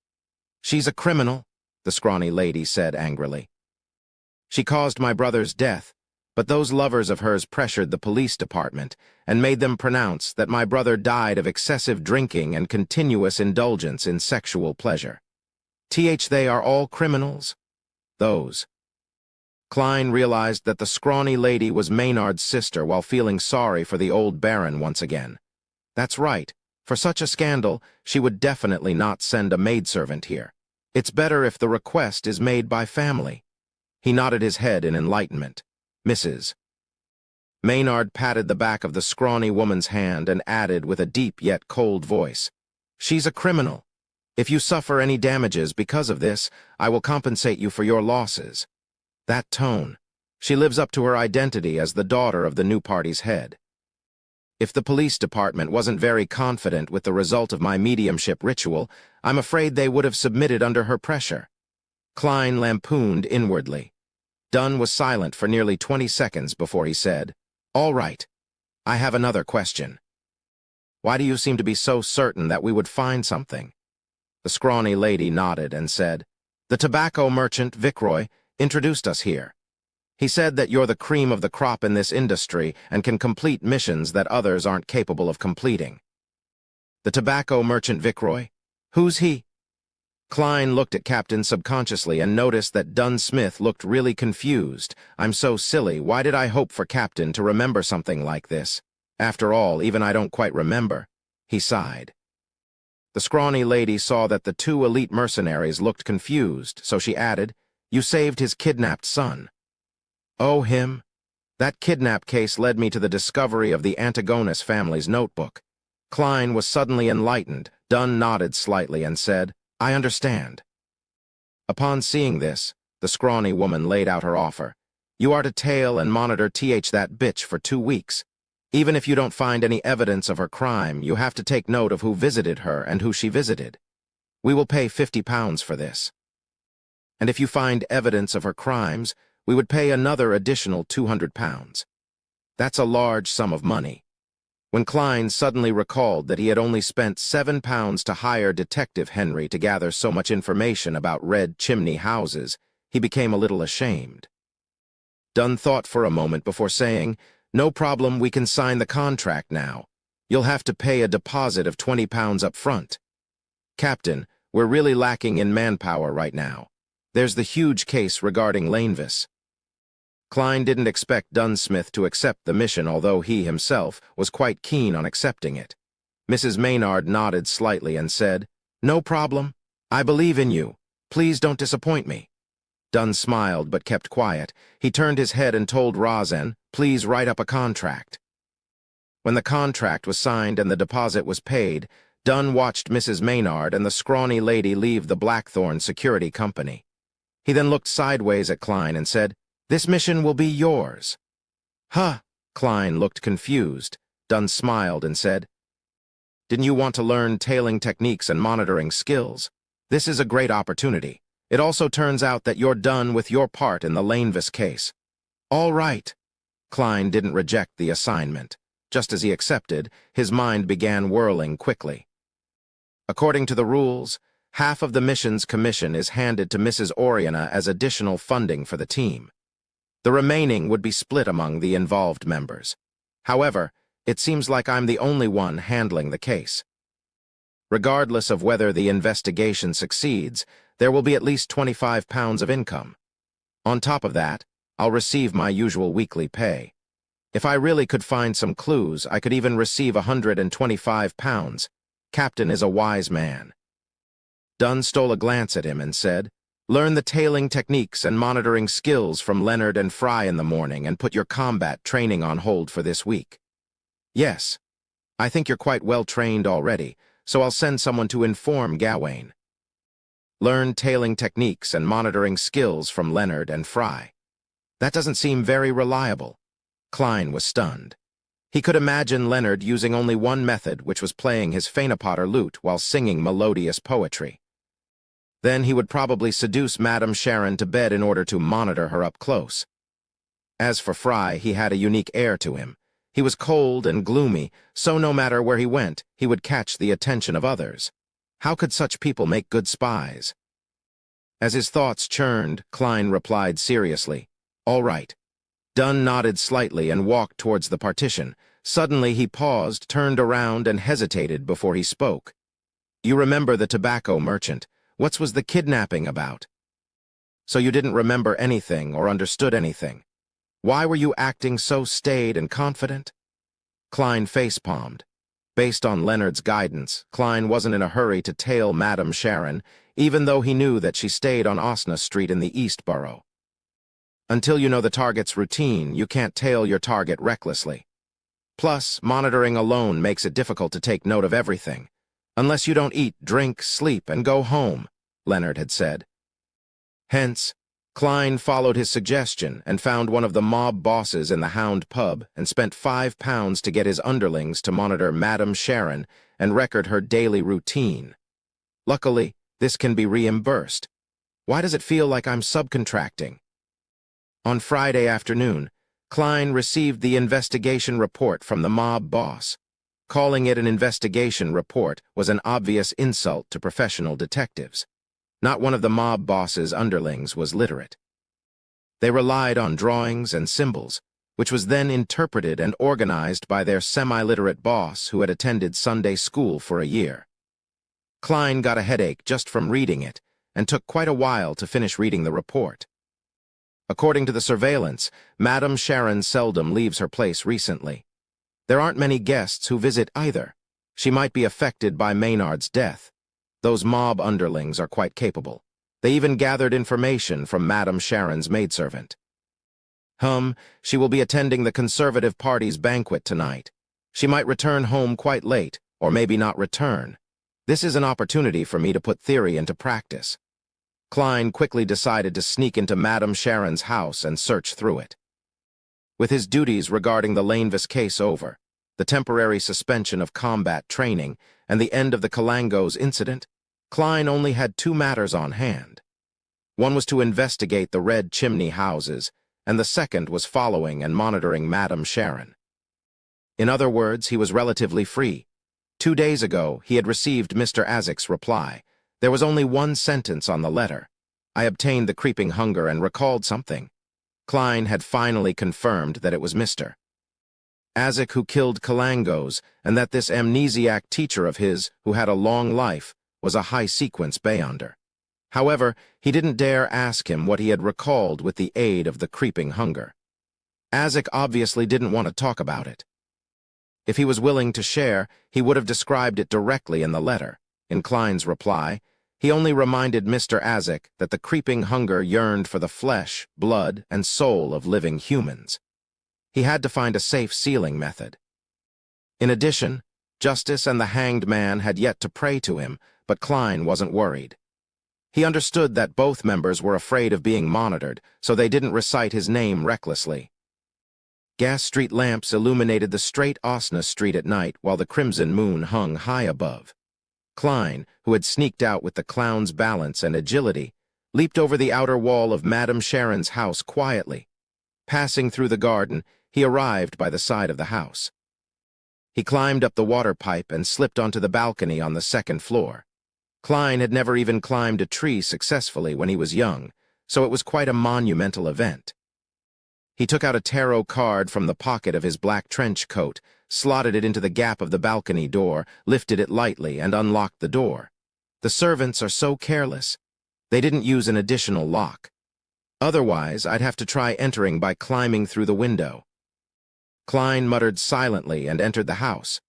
"She's a criminal," the scrawny lady said angrily. "She caused my brother's death, but those lovers of hers pressured the police department and made them pronounce that my brother died of excessive drinking and continuous indulgence in sexual pleasure. They are all criminals? Those." Klein realized that the scrawny lady was Maynard's sister while feeling sorry for the old baron once again. That's right. For such a scandal, she would definitely not send a maidservant here. It's better if the request is made by family. He nodded his head in enlightenment. "Mrs." Maynard patted the back of the scrawny woman's hand and added with a deep yet cold voice, "She's a criminal. If you suffer any damages because of this, I will compensate you for your losses." That tone. She lives up to her identity as the daughter of the new party's head. If the police department wasn't very confident with the result of my mediumship ritual, I'm afraid they would have submitted under her pressure. Klein lampooned inwardly. Dunn was silent for nearly 20 seconds before he said, "All right. I have another question. Why do you seem to be so certain that we would find something?" The scrawny lady nodded and said, "The tobacco merchant, Viceroy, introduced us here. He said that you're the cream of the crop in this industry and can complete missions that others aren't capable of completing." "The tobacco merchant Viceroy? Who's he?" Klein looked at Captain subconsciously and noticed that Dunn Smith looked really confused. "I'm so silly. Why did I hope for Captain to remember something like this? After all, even I don't quite remember." He sighed. The scrawny lady saw that the two elite mercenaries looked confused, so she added, "You saved his kidnapped son." "Oh, him? That kidnap case led me to the discovery of the Antigonus family's notebook." Klein was suddenly enlightened. Dunn nodded slightly and said, "I understand." Upon seeing this, the scrawny woman laid out her offer. "You are to tail and monitor that bitch for 2 weeks. Even if you don't find any evidence of her crime, you have to take note of who visited her and who she visited. We will pay £50 for this. And if you find evidence of her crimes, we would pay another additional £200. That's a large sum of money." When Klein suddenly recalled that he had only spent £7 to hire Detective Henry to gather so much information about red chimney houses, he became a little ashamed. Dunn thought for a moment before saying, "No problem, we can sign the contract now. You'll have to pay a deposit of £20 up front. Captain, we're really lacking in manpower right now. There's the huge case regarding Lanevis." Klein didn't expect Dunsmith to accept the mission, although he himself was quite keen on accepting it. Mrs. Maynard nodded slightly and said, "No problem. I believe in you. Please don't disappoint me." Dunn smiled but kept quiet. He turned his head and told Rosen, "Please write up a contract." When the contract was signed and the deposit was paid, Dunn watched Mrs. Maynard and the scrawny lady leave the Blackthorn Security Company. He then looked sideways at Klein and said, "This mission will be yours." "Huh?" Klein looked confused. Dunn smiled and said, "Didn't you want to learn tailing techniques and monitoring skills? This is a great opportunity. It also turns out that you're done with your part in the Lanevis case." "All right." Klein didn't reject the assignment. Just as he accepted, his mind began whirling quickly. According to the rules, half of the mission's commission is handed to Mrs. Oriana as additional funding for the team. The remaining would be split among the involved members. However, it seems like I'm the only one handling the case. Regardless of whether the investigation succeeds, there will be at least 25 pounds of income. On top of that, I'll receive my usual weekly pay. If I really could find some clues, I could even receive 125 pounds. Captain is a wise man. Dunn stole a glance at him and said, "Learn the tailing techniques and monitoring skills from Leonard and Fry in the morning and put your combat training on hold for this week." "Yes. I think you're quite well trained already, so I'll send someone to inform Gawain." Learn tailing techniques and monitoring skills from Leonard and Fry. That doesn't seem very reliable. Klein was stunned. He could imagine Leonard using only one method, which was playing his Phaenopotter lute while singing melodious poetry. Then he would probably seduce Madame Sharon to bed in order to monitor her up close. As for Fry, he had a unique air to him. He was cold and gloomy, so no matter where he went, he would catch the attention of others. How could such people make good spies? As his thoughts churned, Klein replied seriously, "All right." Dunn nodded slightly and walked towards the partition. Suddenly he paused, turned around, and hesitated before he spoke. "You remember the tobacco merchant. What was the kidnapping about?" "So you didn't remember anything or understood anything. Why were you acting so staid and confident?" Klein face-palmed. Based on Leonard's guidance, Klein wasn't in a hurry to tail Madame Sharon, even though he knew that she stayed on Osna Street in the East Borough. Until you know the target's routine, you can't tail your target recklessly. Plus, monitoring alone makes it difficult to take note of everything. "Unless you don't eat, drink, sleep, and go home," Leonard had said. Hence, Klein followed his suggestion and found one of the mob bosses in the Hound pub and spent 5 pounds to get his underlings to monitor Madame Sharon and record her daily routine. Luckily, this can be reimbursed. Why does it feel like I'm subcontracting? On Friday afternoon, Klein received the investigation report from the mob boss. Calling it an investigation report was an obvious insult to professional detectives. Not one of the mob boss's underlings was literate. They relied on drawings and symbols, which was then interpreted and organized by their semi-literate boss who had attended Sunday school for a year. Klein got a headache just from reading it and took quite a while to finish reading the report. According to the surveillance, Madame Sharon seldom leaves her place recently. There aren't many guests who visit either. She might be affected by Maynard's death. Those mob underlings are quite capable. They even gathered information from Madame Sharon's maidservant. She will be attending the Conservative Party's banquet tonight. She might return home quite late, or maybe not return. This is an opportunity for me to put theory into practice. Klein quickly decided to sneak into Madame Sharon's house and search through it. With his duties regarding the Lanevis case over, the temporary suspension of combat training, and the end of the Kalangos incident, Klein only had 2 matters on hand. One was to investigate the red chimney houses, and the second was following and monitoring Madame Sharon. In other words, he was relatively free. 2 days ago, he had received Mr. Azek's reply. There was only one sentence on the letter. I obtained the creeping hunger and recalled something. Klein had finally confirmed that it was Mr. Azek who killed Kalangos, and that this amnesiac teacher of his, who had a long life, was a high-sequence Beyonder. However, he didn't dare ask him what he had recalled with the aid of the creeping hunger. Azek obviously didn't want to talk about it. If he was willing to share, he would have described it directly in the letter. In Klein's reply, he only reminded Mr. Azek that the creeping hunger yearned for the flesh, blood, and soul of living humans. He had to find a safe sealing method. In addition, Justice and the Hanged Man had yet to pray to him, but Klein wasn't worried. He understood that both members were afraid of being monitored, so they didn't recite his name recklessly. Gas street lamps illuminated the straight Osna Street at night while the crimson moon hung high above. Klein, who had sneaked out with the clown's balance and agility, leaped over the outer wall of Madame Sharon's house quietly. Passing through the garden, he arrived by the side of the house. He climbed up the water pipe and slipped onto the balcony on the 2nd floor. Klein had never even climbed a tree successfully when he was young, so it was quite a monumental event. He took out a tarot card from the pocket of his black trench coat, slotted it into the gap of the balcony door, lifted it lightly, and unlocked the door. The servants are so careless. They didn't use an additional lock. Otherwise, I'd have to try entering by climbing through the window. Klein muttered silently and entered the house.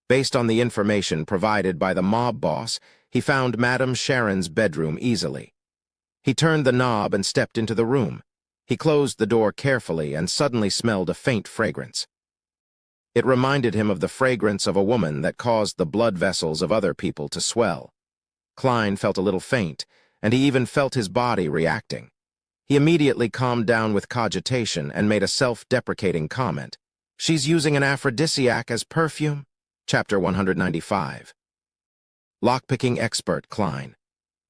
Based on the information provided by the mob boss, he found Madame Sharon's bedroom easily. He turned the knob and stepped into the room. He closed the door carefully and suddenly smelled a faint fragrance. It reminded him of the fragrance of a woman that caused the blood vessels of other people to swell. Klein felt a little faint, and he even felt his body reacting. He immediately calmed down with cogitation and made a self-deprecating comment. "She's using an aphrodisiac as perfume?" Chapter 195. Lockpicking expert Klein.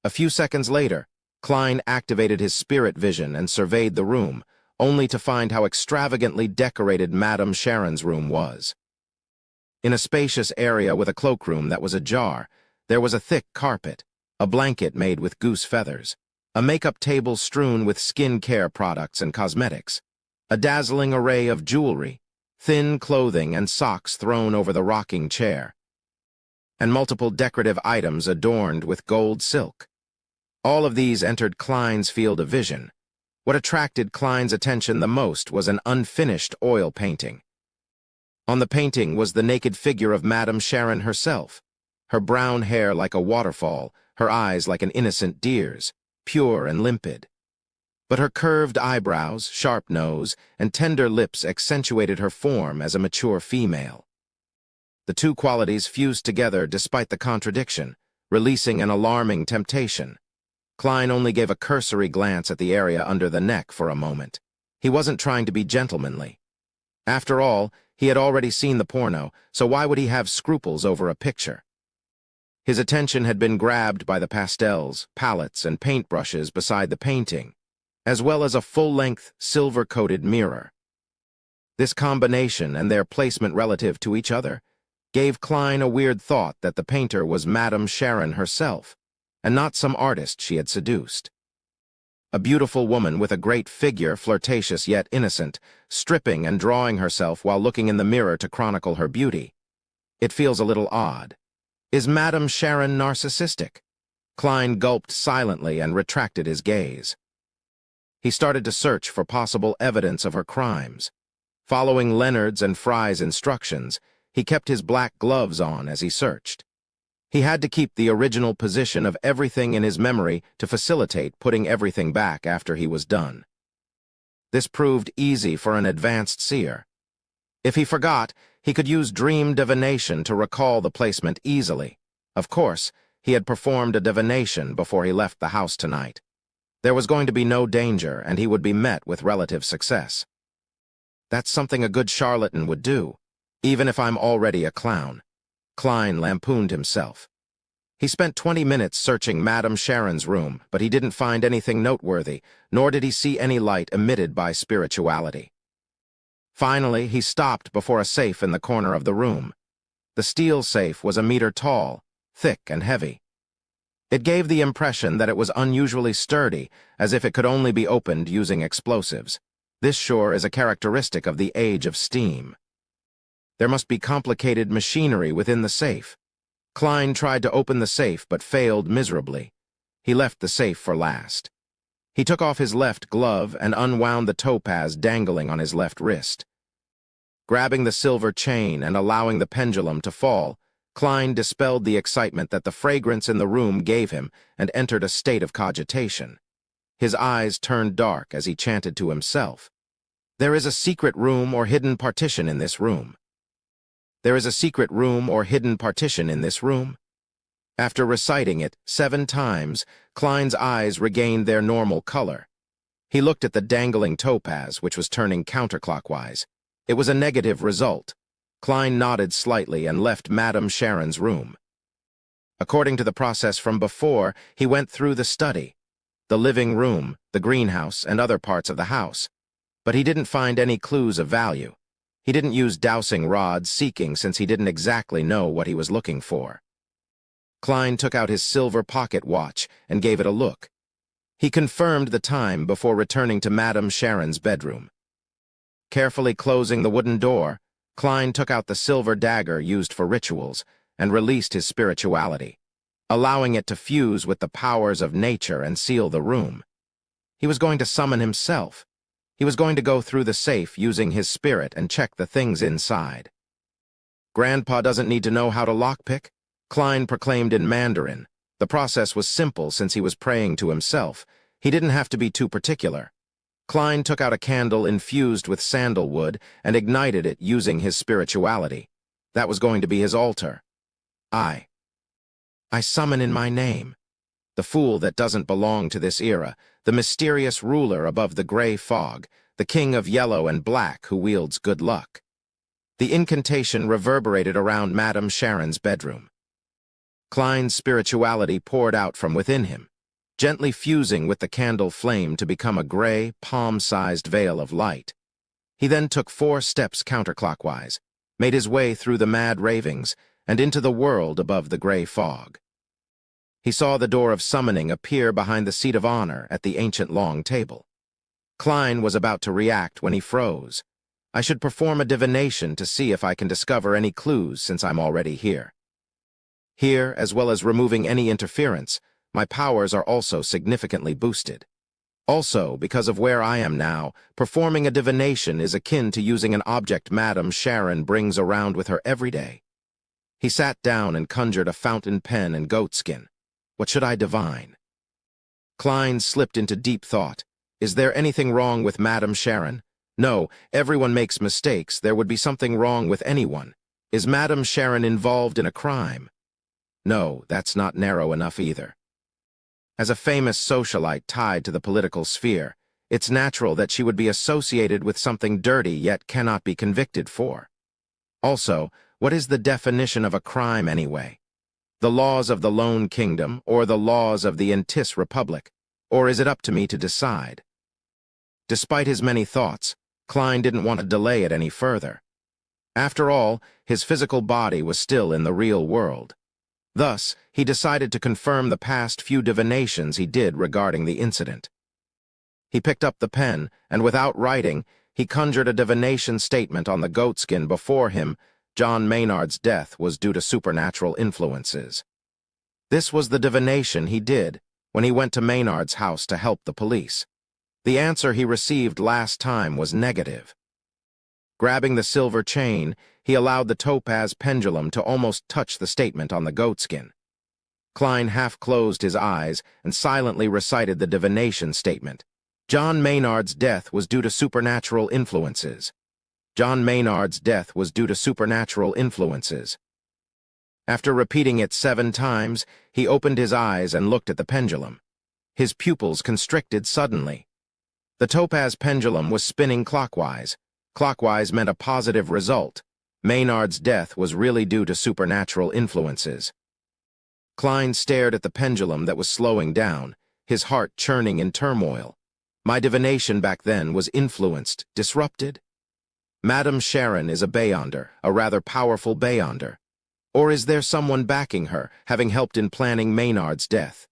A few seconds later, Klein activated his spirit vision and surveyed the room, only to find how extravagantly decorated Madame Sharon's room was. In a spacious area with a cloakroom that was ajar, there was a thick carpet, a blanket made with goose feathers, a makeup table strewn with skin care products and cosmetics, a dazzling array of jewelry, thin clothing and socks thrown over the rocking chair, and multiple decorative items adorned with gold silk. All of these entered Klein's field of vision. What attracted Klein's attention the most was an unfinished oil painting. On the painting was the naked figure of Madame Sharon herself, her brown hair like a waterfall, her eyes like an innocent deer's, pure and limpid. But her curved eyebrows, sharp nose, and tender lips accentuated her form as a mature female. The two qualities fused together despite the contradiction, releasing an alarming temptation. Klein only gave a cursory glance at the area under the neck for a moment. He wasn't trying to be gentlemanly. After all, he had already seen the porno, so why would he have scruples over a picture? His attention had been grabbed by the pastels, palettes, and paintbrushes beside the painting, as well as a full-length, silver-coated mirror. This combination and their placement relative to each other gave Klein a weird thought that the painter was Madame Sharon herself, and not some artist she had seduced. A beautiful woman with a great figure, flirtatious yet innocent, stripping and drawing herself while looking in the mirror to chronicle her beauty. It feels a little odd. Is Madame Sharon narcissistic? Klein gulped silently and retracted his gaze. He started to search for possible evidence of her crimes. Following Leonard's and Fry's instructions, he kept his black gloves on as he searched. He had to keep the original position of everything in his memory to facilitate putting everything back after he was done. This proved easy for an advanced seer. If he forgot, he could use dream divination to recall the placement easily. Of course, he had performed a divination before he left the house tonight. There was going to be no danger, and he would be met with relative success. That's something a good charlatan would do, even if I'm already a clown. Klein lampooned himself. He spent 20 minutes searching Madame Sharon's room, but he didn't find anything noteworthy, nor did he see any light emitted by spirituality. Finally, he stopped before a safe in the corner of the room. The steel safe was a meter tall, thick and heavy. It gave the impression that it was unusually sturdy, as if it could only be opened using explosives. This sure is a characteristic of the age of steam. There must be complicated machinery within the safe. Klein tried to open the safe but failed miserably. He left the safe for last. He took off his left glove and unwound the topaz dangling on his left wrist. Grabbing the silver chain and allowing the pendulum to fall, Klein dispelled the excitement that the fragrance in the room gave him and entered a state of cogitation. His eyes turned dark as he chanted to himself. There is a secret room or hidden partition in this room. There is a secret room or hidden partition in this room. After reciting it 7 times, Klein's eyes regained their normal color. He looked at the dangling topaz, which was turning counterclockwise. It was a negative result. Klein nodded slightly and left Madame Sharon's room. According to the process from before, he went through the study, the living room, the greenhouse, and other parts of the house. But he didn't find any clues of value. He didn't use dowsing rods seeking since he didn't exactly know what he was looking for. Klein took out his silver pocket watch and gave it a look. He confirmed the time before returning to Madame Sharon's bedroom. Carefully closing the wooden door, Klein took out the silver dagger used for rituals and released his spirituality, allowing it to fuse with the powers of nature and seal the room. He was going to summon himself. He was going to go through the safe using his spirit and check the things inside. "Grandpa doesn't need to know how to lockpick," Klein proclaimed in Mandarin. The process was simple since he was praying to himself. He didn't have to be too particular. Klein took out a candle infused with sandalwood and ignited it using his spirituality. That was going to be his altar. I summon in my name. The fool that doesn't belong to this era, the mysterious ruler above the gray fog, the king of yellow and black who wields good luck. The incantation reverberated around Madame Sharon's bedroom. Klein's spirituality poured out from within him, gently fusing with the candle flame to become a gray, palm-sized veil of light. He then took 4 steps counterclockwise, made his way through the mad ravings, and into the world above the gray fog. He saw the door of summoning appear behind the seat of honor at the ancient long table. Klein was about to react when he froze. "I should perform a divination to see if I can discover any clues since I'm already here. Here, as well as removing any interference, my powers are also significantly boosted. Also, because of where I am now, performing a divination is akin to using an object Madame Sharon brings around with her every day." He sat down and conjured a fountain pen and goatskin. What should I divine? Klein slipped into deep thought. Is there anything wrong with Madame Sharon? No, everyone makes mistakes. There would be something wrong with anyone. Is Madame Sharon involved in a crime? No, that's not narrow enough either. As a famous socialite tied to the political sphere, it's natural that she would be associated with something dirty yet cannot be convicted for. Also, what is the definition of a crime anyway? The laws of the Lone Kingdom or the laws of the Ainz Republic? Or is it up to me to decide? Despite his many thoughts, Klein didn't want to delay it any further. After all, his physical body was still in the real world. Thus, he decided to confirm the past few divinations he did regarding the incident. He picked up the pen, and without writing, he conjured a divination statement on the goatskin before him. John Maynard's death was due to supernatural influences. This was the divination he did when he went to Maynard's house to help the police. The answer he received last time was negative. Grabbing the silver chain, he allowed the topaz pendulum to almost touch the statement on the goatskin. Klein half closed his eyes and silently recited the divination statement. John Maynard's death was due to supernatural influences. John Maynard's death was due to supernatural influences. After repeating it 7 times, he opened his eyes and looked at the pendulum. His pupils constricted suddenly. The topaz pendulum was spinning clockwise. Clockwise meant a positive result. Maynard's death was really due to supernatural influences. Klein stared at the pendulum that was slowing down, his heart churning in turmoil. My divination back then was influenced, disrupted. Madame Sharon is a Beyonder, a rather powerful Beyonder. Or is there someone backing her, having helped in planning Maynard's death?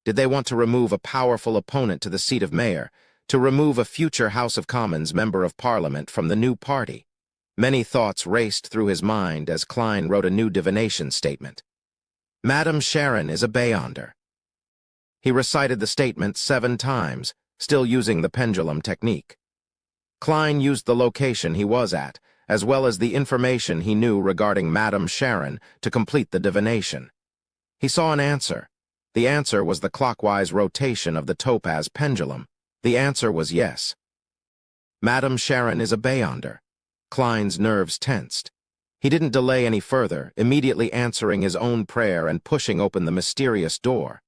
Did they want to remove a powerful opponent to the seat of mayor, to remove a future House of Commons member of Parliament from the new party? Many thoughts raced through his mind as Klein wrote a new divination statement. Madame Sharon is a Beyonder. He recited the statement 7 times, still using the pendulum technique. Klein used the location he was at, as well as the information he knew regarding Madame Sharon, to complete the divination. He saw an answer. The answer was the clockwise rotation of the topaz pendulum. The answer was yes. Madame Sharon is a Beyonder. Klein's nerves tensed. He didn't delay any further, immediately answering his own prayer and pushing open the mysterious door.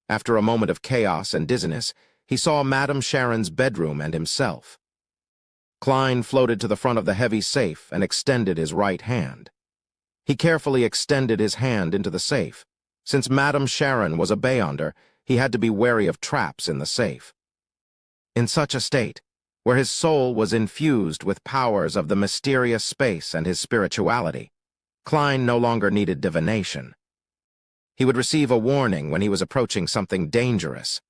After a moment of chaos and dizziness, he saw Madame Sharon's bedroom and himself. Klein floated to the front of the heavy safe and extended his right hand. He carefully extended his hand into the safe. Since Madame Sharon was a Beyonder, he had to be wary of traps in the safe. In such a state, where his soul was infused with powers of the mysterious space and his spirituality, Klein no longer needed divination. He would receive a warning when he was approaching something dangerous.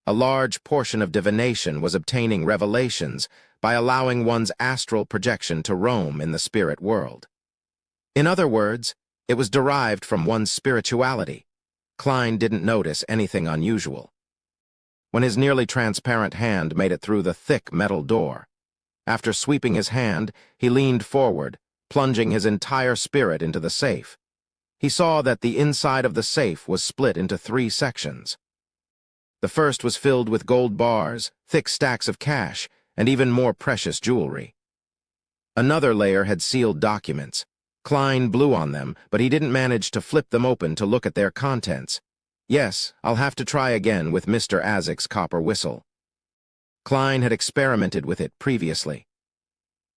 A large portion of divination was obtaining revelations by allowing one's astral projection to roam in the spirit world. In other words, it was derived from one's spirituality. Klein didn't notice anything unusual. When his nearly transparent hand made it through the thick metal door, after sweeping his hand, he leaned forward, plunging his entire spirit into the safe. He saw that the inside of the safe was split into 3 sections. The first was filled with gold bars, thick stacks of cash, and even more precious jewelry. Another layer had sealed documents. Klein blew on them, but he didn't manage to flip them open to look at their contents. Yes, I'll have to try again with Mr. Azek's copper whistle. Klein had experimented with it previously.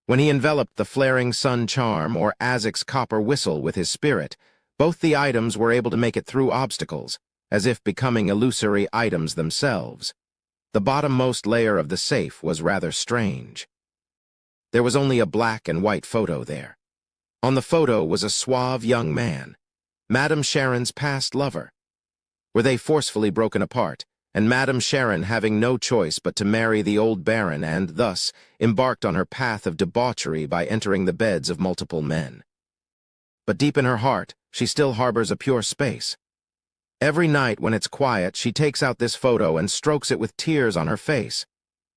When he enveloped the flaring sun charm or Azek's copper whistle with his spirit, both the items were able to make it through obstacles, as if becoming illusory items themselves. The bottommost layer of the safe was rather strange. There was only a black and white photo there. On the photo was a suave young man, Madame Sharon's past lover. Were they forcefully broken apart, and Madame Sharon having no choice but to marry the old baron and, thus, embarked on her path of debauchery by entering the beds of multiple men? But deep in her heart, she still harbors a pure space. Every night when it's quiet, she takes out this photo and strokes it with tears on her face.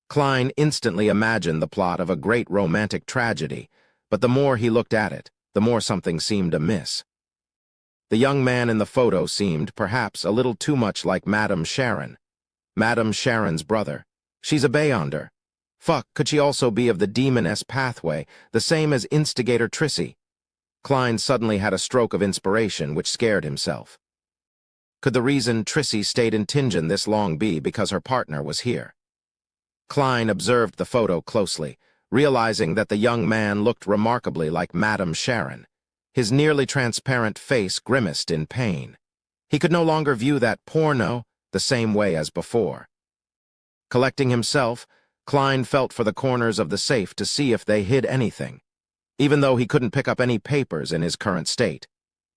Klein instantly imagined the plot of a great romantic tragedy, but the more he looked at it, the more something seemed amiss. The young man in the photo seemed, perhaps, a little too much like Madame Sharon. Madame Sharon's brother. She's a Beyonder. Fuck, could she also be of the demoness pathway, the same as instigator Trissy? Klein suddenly had a stroke of inspiration which scared himself. Could the reason Trissy stayed in Tingen this long be because her partner was here? Klein observed the photo closely, realizing that the young man looked remarkably like Madame Sharon. His nearly transparent face grimaced in pain. He could no longer view that porno the same way as before. Collecting himself, Klein felt for the corners of the safe to see if they hid anything. Even though he couldn't pick up any papers in his current state,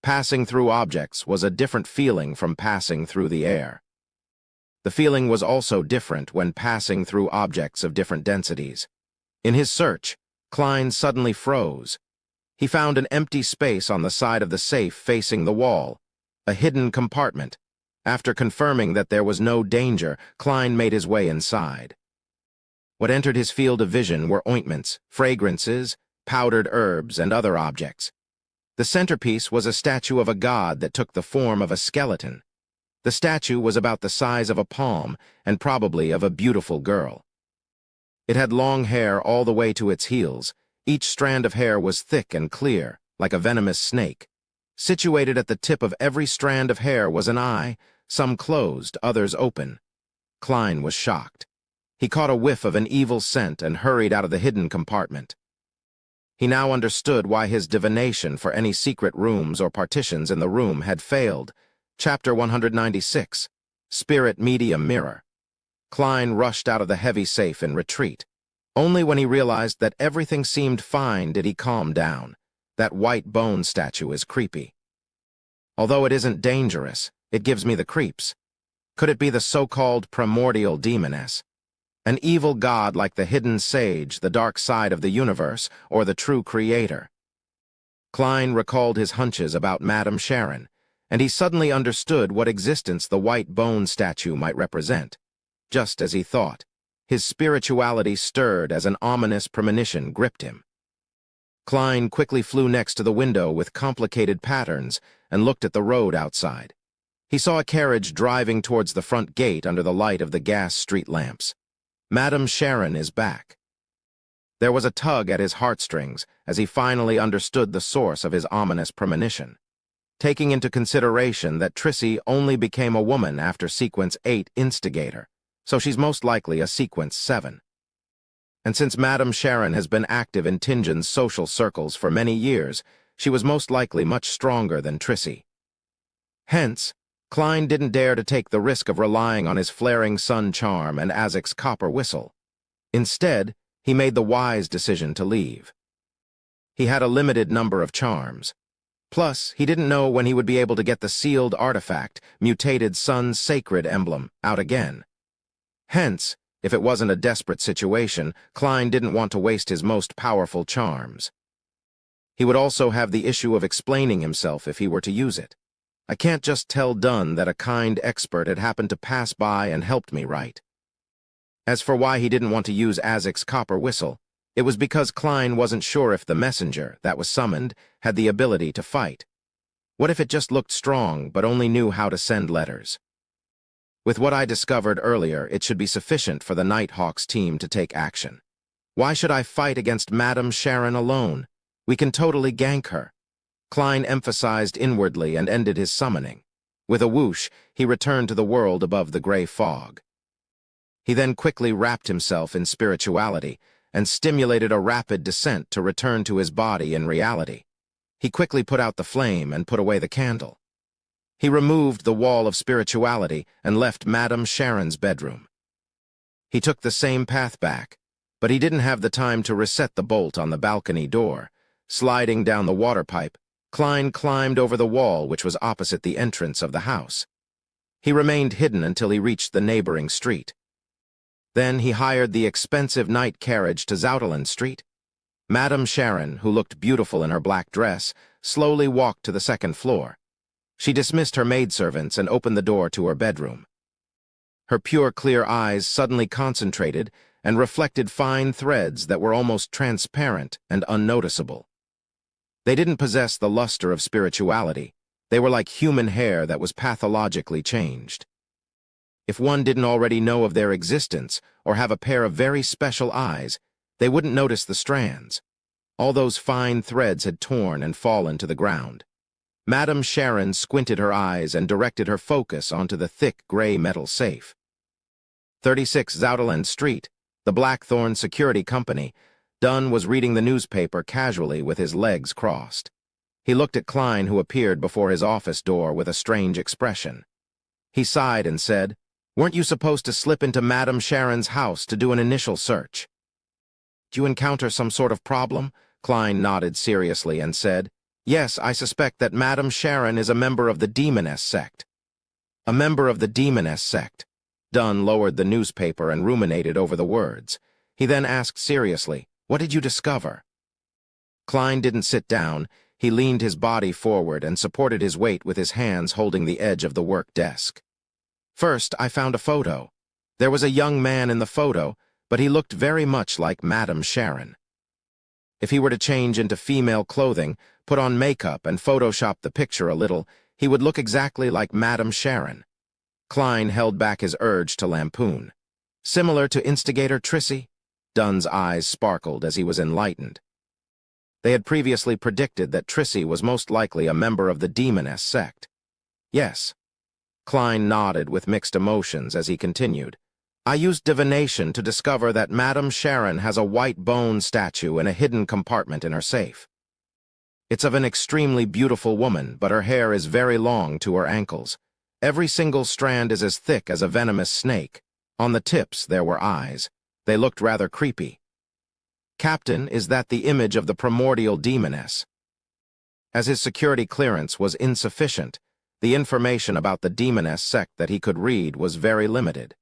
passing through objects was a different feeling from passing through the air. The feeling was also different when passing through objects of different densities. In his search, Klein suddenly froze. He found an empty space on the side of the safe facing the wall, a hidden compartment. After confirming that there was no danger, Klein made his way inside. What entered his field of vision were ointments, fragrances, powdered herbs, and other objects. The centerpiece was a statue of a god that took the form of a skeleton. The statue was about the size of a palm and probably of a beautiful girl. It had long hair all the way to its heels. Each strand of hair was thick and clear, like a venomous snake. Situated at the tip of every strand of hair was an eye, some closed, others open. Klein was shocked. He caught a whiff of an evil scent and hurried out of the hidden compartment. He now understood why his divination for any secret rooms or partitions in the room had failed. Chapter 196, Spirit Medium Mirror. Klein rushed out of the heavy safe in retreat. Only when he realized that everything seemed fine did he calm down. That white bone statue is creepy. Although it isn't dangerous, it gives me the creeps. Could it be the so-called primordial demoness? An evil god like the hidden sage, the dark side of the universe, or the true creator? Klein recalled his hunches about Madame Sharon, and he suddenly understood what existence the white bone statue might represent. Just as he thought, his spirituality stirred as an ominous premonition gripped him. Klein quickly flew next to the window with complicated patterns and looked at the road outside. He saw a carriage driving towards the front gate under the light of the gas street lamps. Madame Sharon is back. There was a tug at his heartstrings as he finally understood the source of his ominous premonition. Taking into consideration that Trissy only became a woman after Sequence 8 Instigator, so she's most likely a Sequence 7. And since Madame Sharon has been active in Tingen's social circles for many years, she was most likely much stronger than Trissy. Hence, Klein didn't dare to take the risk of relying on his flaring sun charm and Azek's copper whistle. Instead, he made the wise decision to leave. He had a limited number of charms. Plus, he didn't know when he would be able to get the sealed artifact, mutated Sun's sacred emblem, out again. Hence, if it wasn't a desperate situation, Klein didn't want to waste his most powerful charms. He would also have the issue of explaining himself if he were to use it. I can't just tell Dunn that a kind expert had happened to pass by and helped me, right? As for why he didn't want to use Azek's copper whistle, it was because Klein wasn't sure if the messenger that was summoned had the ability to fight. What if it just looked strong but only knew how to send letters? With what I discovered earlier, it should be sufficient for the Nighthawks team to take action. Why should I fight against Madame Sharon alone? We can totally gank her. Klein emphasized inwardly and ended his summoning. With a whoosh, he returned to the world above the gray fog. He then quickly wrapped himself in spirituality and stimulated a rapid descent to return to his body in reality. He quickly put out the flame and put away the candle. He removed the wall of spirituality and left Madame Sharon's bedroom. He took the same path back, but he didn't have the time to reset the bolt on the balcony door. Sliding down the water pipe, Klein climbed over the wall which was opposite the entrance of the house. He remained hidden until he reached the neighboring street. Then he hired the expensive night carriage to Zouteland Street. Madame Sharon, who looked beautiful in her black dress, slowly walked to the second floor. She dismissed her maidservants and opened the door to her bedroom. Her pure, clear eyes suddenly concentrated and reflected fine threads that were almost transparent and unnoticeable. They didn't possess the luster of spirituality. They were like human hair that was pathologically changed. If one didn't already know of their existence or have a pair of very special eyes, they wouldn't notice the strands. All those fine threads had torn and fallen to the ground. Madame Sharon squinted her eyes and directed her focus onto the thick gray metal safe. 36 Zouteland Street, the Blackthorn Security Company. Dunn was reading the newspaper casually with his legs crossed. He looked at Klein, who appeared before his office door with a strange expression. He sighed and said, "Weren't you supposed to slip into Madame Sharon's house to do an initial search?" "Do you encounter some sort of problem?" Klein nodded seriously and said, "Yes, I suspect that Madame Sharon is a member of the Demoness sect." "A member of the Demoness sect." Dunn lowered the newspaper and ruminated over the words. He then asked seriously, "What did you discover?" Klein didn't sit down. He leaned his body forward and supported his weight with his hands holding the edge of the work desk. "First, I found a photo. There was a young man in the photo, but he looked very much like Madame Sharon. If he were to change into female clothing, put on makeup and Photoshop the picture a little, he would look exactly like Madame Sharon." Klein held back his urge to lampoon. "Similar to instigator Trissy?" Dunn's eyes sparkled as he was enlightened. They had previously predicted that Trissy was most likely a member of the Demoness sect. "Yes." Klein nodded with mixed emotions as he continued. "I used divination to discover that Madame Sharon has a white bone statue in a hidden compartment in her safe. It's of an extremely beautiful woman, but her hair is very long to her ankles. Every single strand is as thick as a venomous snake. On the tips there were eyes. They looked rather creepy. Captain, is that the image of the primordial demoness?" As his security clearance was insufficient, the information about the Demoness sect that he could read was very limited.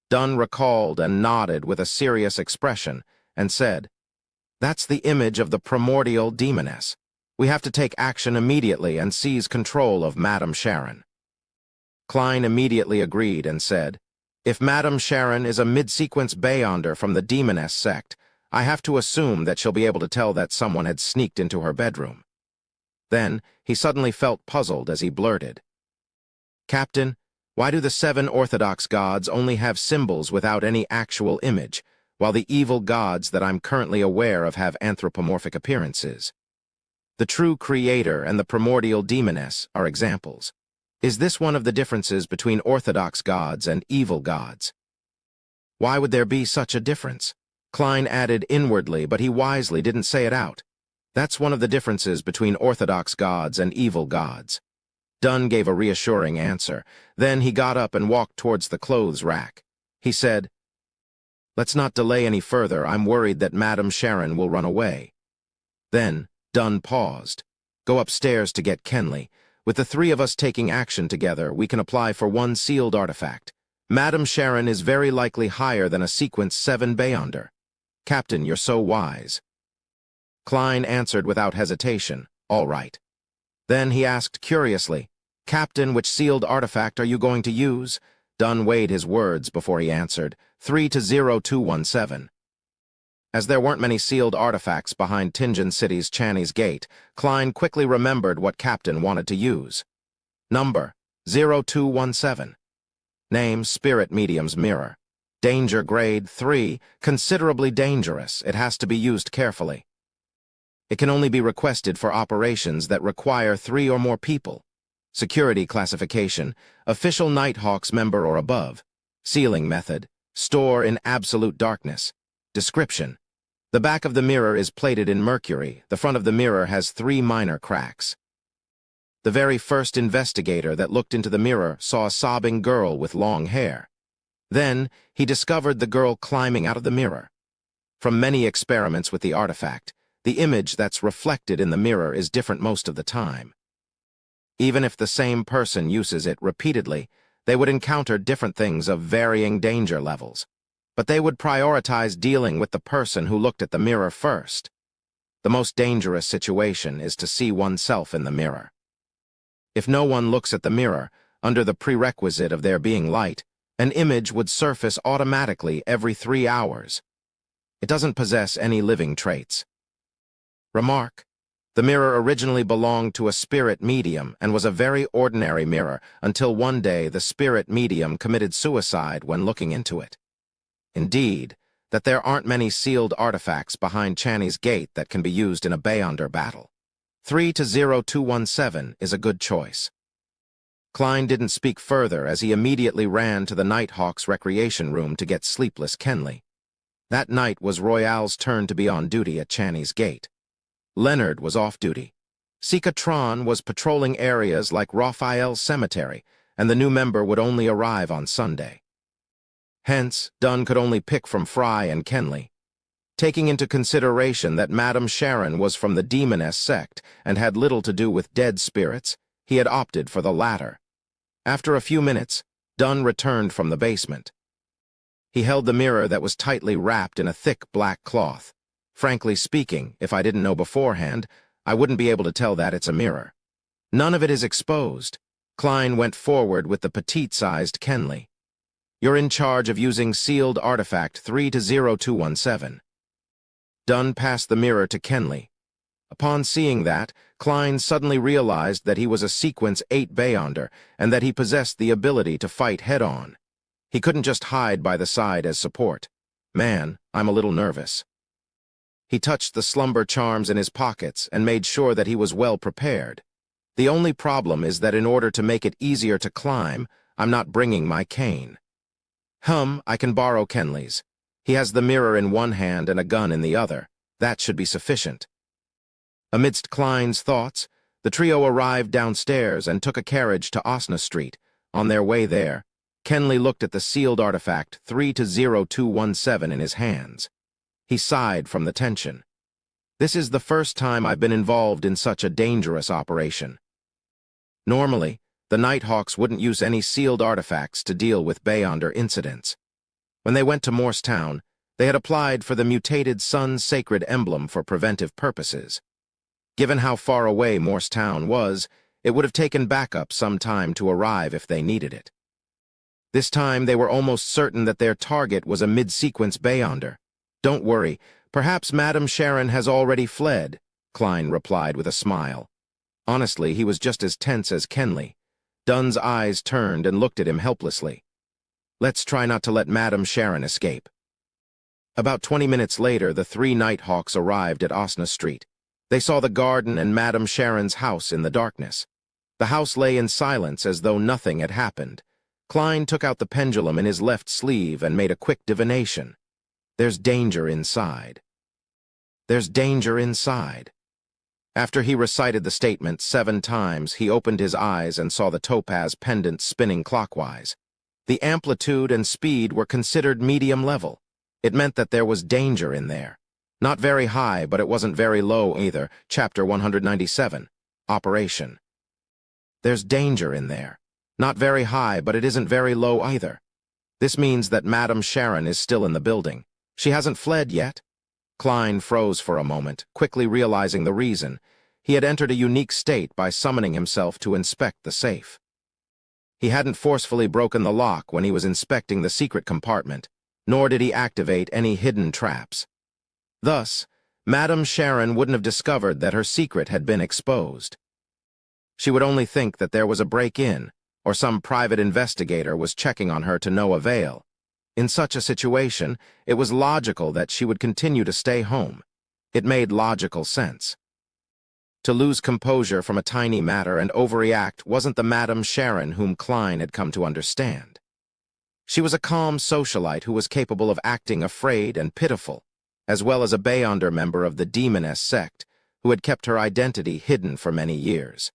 Dunn recalled and nodded with a serious expression and said, "That's the image of the primordial demoness. We have to take action immediately and seize control of Madame Sharon." Klein immediately agreed and said, "If Madame Sharon is a mid-sequence Beyonder from the Demoness sect, I have to assume that she'll be able to tell that someone had sneaked into her bedroom." Then, he suddenly felt puzzled as he blurted, "Captain, why do the 7 Orthodox gods only have symbols without any actual image, while the evil gods that I'm currently aware of have anthropomorphic appearances? The true creator and the primordial demoness are examples. Is this one of the differences between Orthodox gods and evil gods? Why would there be such a difference?" Klein added inwardly, but he wisely didn't say it out. "That's one of the differences between Orthodox gods and evil gods." Dunn gave a reassuring answer. Then he got up and walked towards the clothes rack. He said, "Let's not delay any further. I'm worried that Madame Sharon will run away." Then Dunn paused. "Go upstairs to get Kenley. With the 3 of us taking action together, we can apply for one sealed artifact. Madam Sharon is very likely higher than a sequence 7 Beyonder. Captain, you're so wise. Klein answered without hesitation, all right. Then he asked curiously, Captain, which sealed artifact are you going to use? Dunn weighed his words before he answered, 3-0217. As there weren't many sealed artifacts behind Tingen City's Channy's Gate, Klein quickly remembered what Captain wanted to use. Number, 0217. Name, Spirit Medium's Mirror. Danger grade 3, considerably dangerous. It has to be used carefully. It can only be requested for operations that require 3 or more people. Security classification, official Nighthawks member or above. Sealing method, store in absolute darkness. Description. The back of the mirror is plated in mercury. The front of the mirror has 3 minor cracks. The very first investigator that looked into the mirror saw a sobbing girl with long hair. Then, he discovered the girl climbing out of the mirror. From many experiments with the artifact, the image that's reflected in the mirror is different most of the time. Even if the same person uses it repeatedly, they would encounter different things of varying danger levels. But they would prioritize dealing with the person who looked at the mirror first. The most dangerous situation is to see oneself in the mirror. If no one looks at the mirror, under the prerequisite of there being light, an image would surface automatically every 3 hours. It doesn't possess any living traits. Remark: the mirror originally belonged to a spirit medium and was a very ordinary mirror until one day the spirit medium committed suicide when looking into it. Indeed, that there aren't many sealed artifacts behind Channy's Gate that can be used in a Beyonder battle. 3-0217 is a good choice. Klein didn't speak further as he immediately ran to the Nighthawks recreation room to get sleepless Kenley. That night was Royale's turn to be on duty at Channy's Gate. Leonard was off duty. Sikatron was patrolling areas like Raphael's cemetery, and the new member would only arrive on Sunday. Hence, Dunn could only pick from Fry and Kenley. Taking into consideration that Madam Sharon was from the Demoness sect and had little to do with dead spirits, he had opted for the latter. After a few minutes, Dunn returned from the basement. He held the mirror that was tightly wrapped in a thick black cloth. Frankly speaking, if I didn't know beforehand, I wouldn't be able to tell that it's a mirror. None of it is exposed. Klein went forward with the petite-sized Kenley. You're in charge of using sealed artifact 3-0217. Dunn passed the mirror to Kenley. Upon seeing that, Klein suddenly realized that he was a sequence 8 Beyonder and that he possessed the ability to fight head-on. He couldn't just hide by the side as support. Man, I'm a little nervous. He touched the slumber charms in his pockets and made sure that he was well prepared. The only problem is that in order to make it easier to climb, I'm not bringing my cane. I can borrow Kenley's. He has the mirror in one hand and a gun in the other. That should be sufficient. Amidst Klein's thoughts, the trio arrived downstairs and took a carriage to Osna Street. On their way there, Kenley looked at the sealed artifact 3-0217 in his hands. He sighed from the tension. This is the first time I've been involved in such a dangerous operation. Normally, the Nighthawks wouldn't use any sealed artifacts to deal with Beyonder incidents. When they went to Morristown, they had applied for the mutated Sun's sacred emblem for preventive purposes. Given how far away Morristown was, it would have taken backup some time to arrive if they needed it. This time they were almost certain that their target was a mid-sequence Beyonder. Don't worry, perhaps Madam Sharon has already fled, Klein replied with a smile. Honestly, he was just as tense as Kenley. Dunn's eyes turned and looked at him helplessly. Let's try not to let Madam Sharon escape. About 20 minutes later, the 3 Nighthawks arrived at Osna Street. They saw the garden and Madam Sharon's house in the darkness. The house lay in silence as though nothing had happened. Klein took out the pendulum in his left sleeve and made a quick divination. There's danger inside. There's danger inside. After he recited the statement 7 times, he opened his eyes and saw the topaz pendant spinning clockwise. The amplitude and speed were considered medium level. It meant that there was danger in there. Not very high, but it wasn't very low either. Chapter 197. Operation. There's danger in there. Not very high, but it isn't very low either. This means that Madame Sharon is still in the building. She hasn't fled yet? Klein froze for a moment, quickly realizing the reason. He had entered a unique state by summoning himself to inspect the safe. He hadn't forcefully broken the lock when he was inspecting the secret compartment, nor did he activate any hidden traps. Thus, Madame Sharon wouldn't have discovered that her secret had been exposed. She would only think that there was a break-in, or some private investigator was checking on her to no avail. In such a situation, it was logical that she would continue to stay home. It made logical sense. To lose composure from a tiny matter and overreact wasn't the Madame Sharon whom Klein had come to understand. She was a calm socialite who was capable of acting afraid and pitiful, as well as a Beyonder member of the Demoness sect who had kept her identity hidden for many years.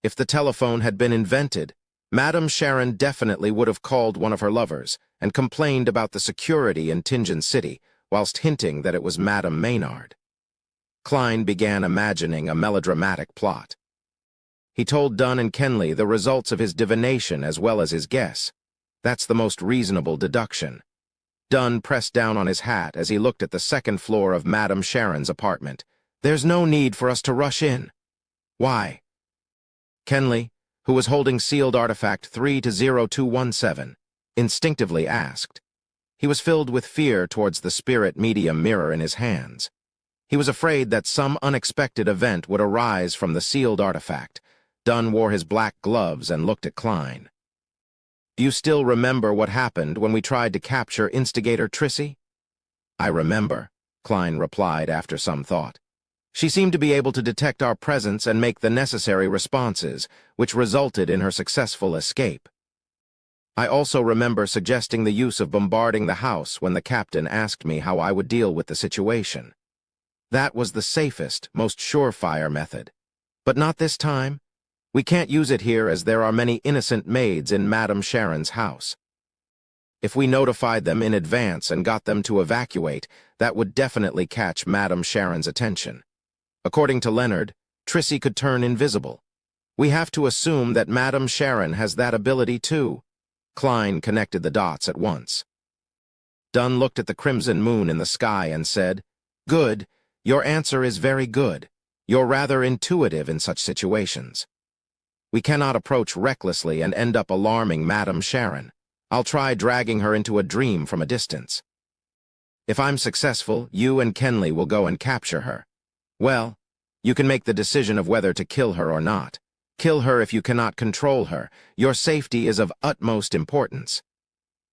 If the telephone had been invented, Madame Sharon definitely would have called one of her lovers and complained about the security in Tingen City, whilst hinting that it was Madame Maynard. Klein began imagining a melodramatic plot. He told Dunn and Kenley the results of his divination as well as his guess. That's the most reasonable deduction. Dunn pressed down on his hat as he looked at the second floor of Madame Sharon's apartment. "There's no need for us to rush in." "Why?" Kenley, who was holding sealed artifact 3-0217, instinctively asked. He was filled with fear towards the spirit medium mirror in his hands. He was afraid that some unexpected event would arise from the sealed artifact. Dunn wore his black gloves and looked at Klein. "Do you still remember what happened when we tried to capture instigator Trissy?" "I remember," Klein replied after some thought. "She seemed to be able to detect our presence and make the necessary responses, which resulted in her successful escape. I also remember suggesting the use of bombarding the house when the captain asked me how I would deal with the situation. That was the safest, most surefire method. But not this time. We can't use it here as there are many innocent maids in Madame Sharon's house. If we notified them in advance and got them to evacuate, that would definitely catch Madame Sharon's attention. According to Leonard, Trissy could turn invisible. We have to assume that Madame Sharon has that ability too." Klein connected the dots at once. Dunn looked at the crimson moon in the sky and said, "Good, your answer is very good. You're rather intuitive in such situations. We cannot approach recklessly and end up alarming Madame Sharon. I'll try dragging her into a dream from a distance. If I'm successful, you and Kenley will go and capture her. Well, you can make the decision of whether to kill her or not. Kill her if you cannot control her. Your safety is of utmost importance.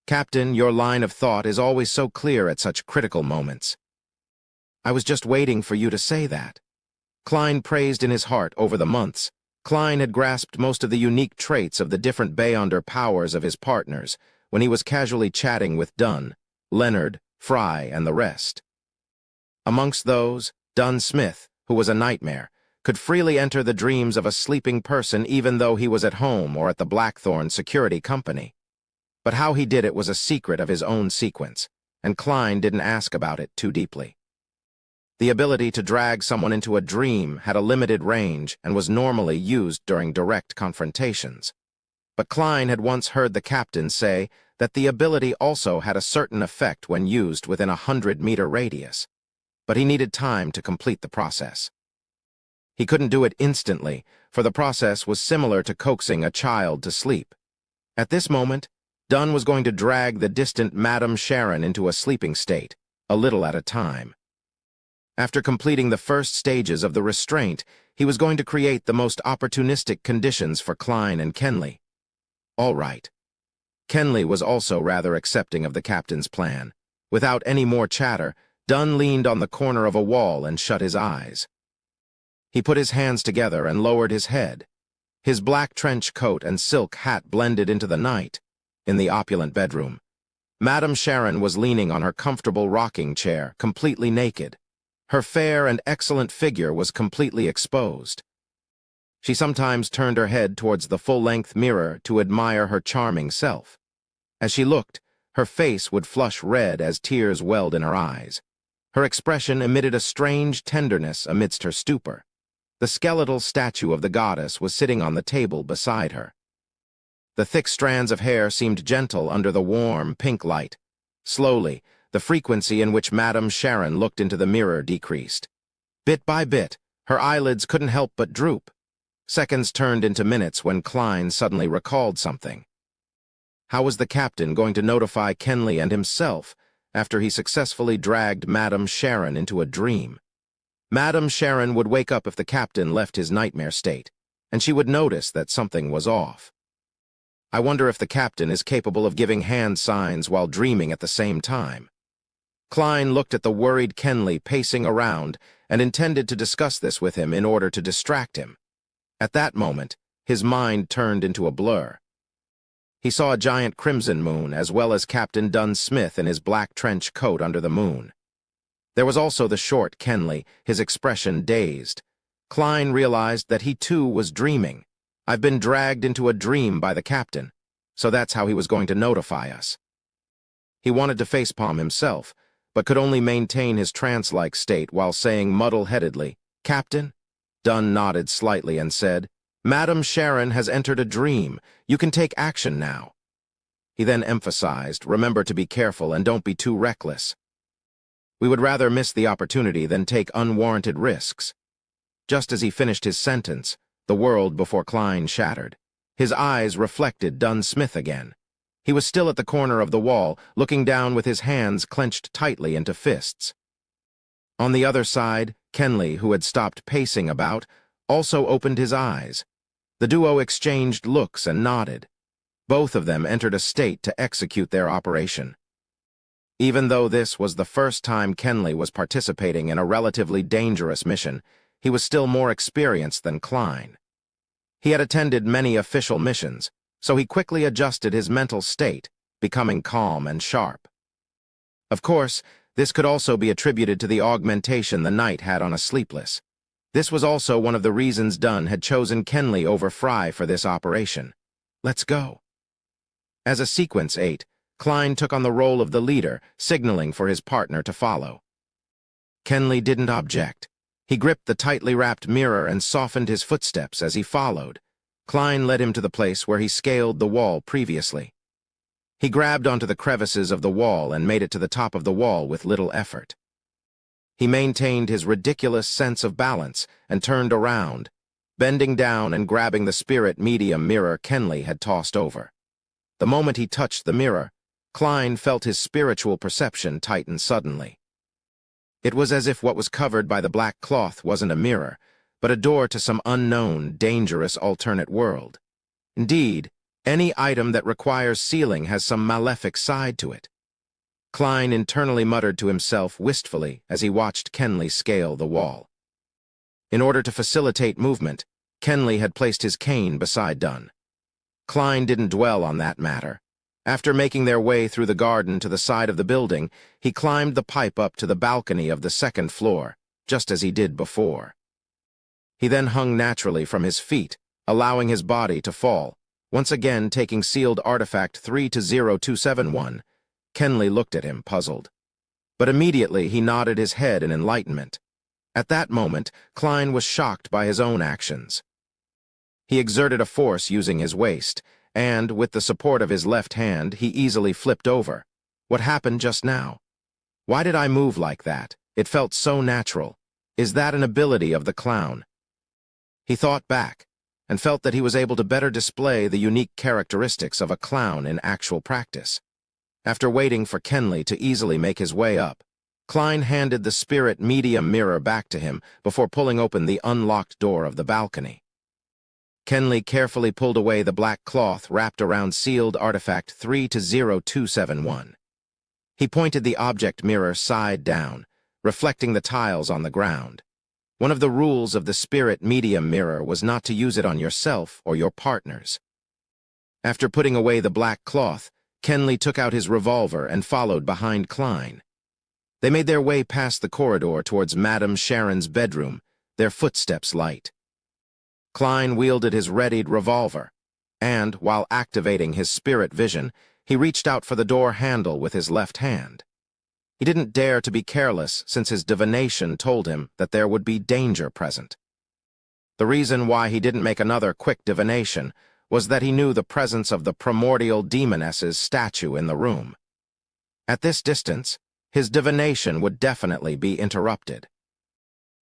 Captain, your line of thought is always so clear at such critical moments." "I was just waiting for you to say that." Klein praised in his heart over the months. Klein had grasped most of the unique traits of the different Beyonder powers of his partners when he was casually chatting with Dunn, Leonard, Fry, and the rest. Amongst those, Dunn Smith, who was a nightmare, could freely enter the dreams of a sleeping person even though he was at home or at the Blackthorn Security Company. But how he did it was a secret of his own sequence, and Klein didn't ask about it too deeply. The ability to drag someone into a dream had a limited range and was normally used during direct confrontations. But Klein had once heard the captain say that the ability also had a certain effect when used within a 100-meter radius. But he needed time to complete the process. He couldn't do it instantly, for the process was similar to coaxing a child to sleep. At this moment, Dunn was going to drag the distant Madame Sharon into a sleeping state, a little at a time. After completing the first stages of the restraint, he was going to create the most opportunistic conditions for Klein and Kenley. All right. Kenley was also rather accepting of the captain's plan. Without any more chatter, Dunn leaned on the corner of a wall and shut his eyes. He put his hands together and lowered his head. His black trench coat and silk hat blended into the night. In the opulent bedroom, Madame Sharon was leaning on her comfortable rocking chair, completely naked. Her fair and excellent figure was completely exposed. She sometimes turned her head towards the full-length mirror to admire her charming self. As she looked, her face would flush red as tears welled in her eyes. Her expression emitted a strange tenderness amidst her stupor. The skeletal statue of the goddess was sitting on the table beside her. The thick strands of hair seemed gentle under the warm, pink light. Slowly, the frequency in which Madame Sharon looked into the mirror decreased. Bit by bit, her eyelids couldn't help but droop. Seconds turned into minutes when Klein suddenly recalled something. How was the captain going to notify Kenley and himself after he successfully dragged Madame Sharon into a dream? Madame Sharon would wake up if the captain left his nightmare state, and she would notice that something was off. I wonder if the captain is capable of giving hand signs while dreaming at the same time. Klein looked at the worried Kenley pacing around and intended to discuss this with him in order to distract him. At that moment, his mind turned into a blur. He saw a giant crimson moon as well as Captain Dunn Smith in his black trench coat under the moon. There was also the short Kenley, his expression dazed. Klein realized that he too was dreaming. I've been dragged into a dream by the captain, so that's how he was going to notify us. He wanted to facepalm himself, but could only maintain his trance-like state while saying muddle-headedly, "Captain?" Dunn nodded slightly and said, "Madame Sharon has entered a dream. You can take action now." He then emphasized, "Remember to be careful and don't be too reckless. We would rather miss the opportunity than take unwarranted risks." Just as he finished his sentence, the world before Klein shattered. His eyes reflected Dunn Smith again. He was still at the corner of the wall, looking down with his hands clenched tightly into fists. On the other side, Kenley, who had stopped pacing about, also opened his eyes. The duo exchanged looks and nodded. Both of them entered a state to execute their operation. Even though this was the first time Kenley was participating in a relatively dangerous mission, he was still more experienced than Klein. He had attended many official missions, so he quickly adjusted his mental state, becoming calm and sharp. Of course, this could also be attributed to the augmentation the knight had on a sleepless. This was also one of the reasons Dunn had chosen Kenley over Fry for this operation. Let's go. As a sequence 8, Klein took on the role of the leader, signaling for his partner to follow. Kenley didn't object. He gripped the tightly wrapped mirror and softened his footsteps as he followed. Klein led him to the place where he scaled the wall previously. He grabbed onto the crevices of the wall and made it to the top of the wall with little effort. He maintained his ridiculous sense of balance and turned around, bending down and grabbing the spirit medium mirror Kenley had tossed over. The moment he touched the mirror, Klein felt his spiritual perception tighten suddenly. It was as if what was covered by the black cloth wasn't a mirror, but a door to some unknown, dangerous alternate world. Indeed, any item that requires sealing has some malefic side to it. Klein internally muttered to himself wistfully as he watched Kenley scale the wall. In order to facilitate movement, Kenley had placed his cane beside Dunn. Klein didn't dwell on that matter. After making their way through the garden to the side of the building, he climbed the pipe up to the balcony of the second floor, just as he did before. He then hung naturally from his feet, allowing his body to fall, once again taking sealed artifact 3-0271. Kenley looked at him, puzzled. But immediately he nodded his head in enlightenment. At that moment, Klein was shocked by his own actions. He exerted a force using his waist, and, with the support of his left hand, he easily flipped over. What happened just now? Why did I move like that? It felt so natural. Is that an ability of the clown? He thought back, and felt that he was able to better display the unique characteristics of a clown in actual practice. After waiting for Kenley to easily make his way up, Klein handed the spirit medium mirror back to him before pulling open the unlocked door of the balcony. Kenley carefully pulled away the black cloth wrapped around sealed artifact 3-0271. He pointed the object mirror side down, reflecting the tiles on the ground. One of the rules of the spirit medium mirror was not to use it on yourself or your partners. After putting away the black cloth, Kenley took out his revolver and followed behind Klein. They made their way past the corridor towards Madame Sharon's bedroom, their footsteps light. Klein wielded his readied revolver, and, while activating his spirit vision, he reached out for the door handle with his left hand. He didn't dare to be careless since his divination told him that there would be danger present. The reason why he didn't make another quick divination was that he knew the presence of the primordial demoness's statue in the room. At this distance, his divination would definitely be interrupted.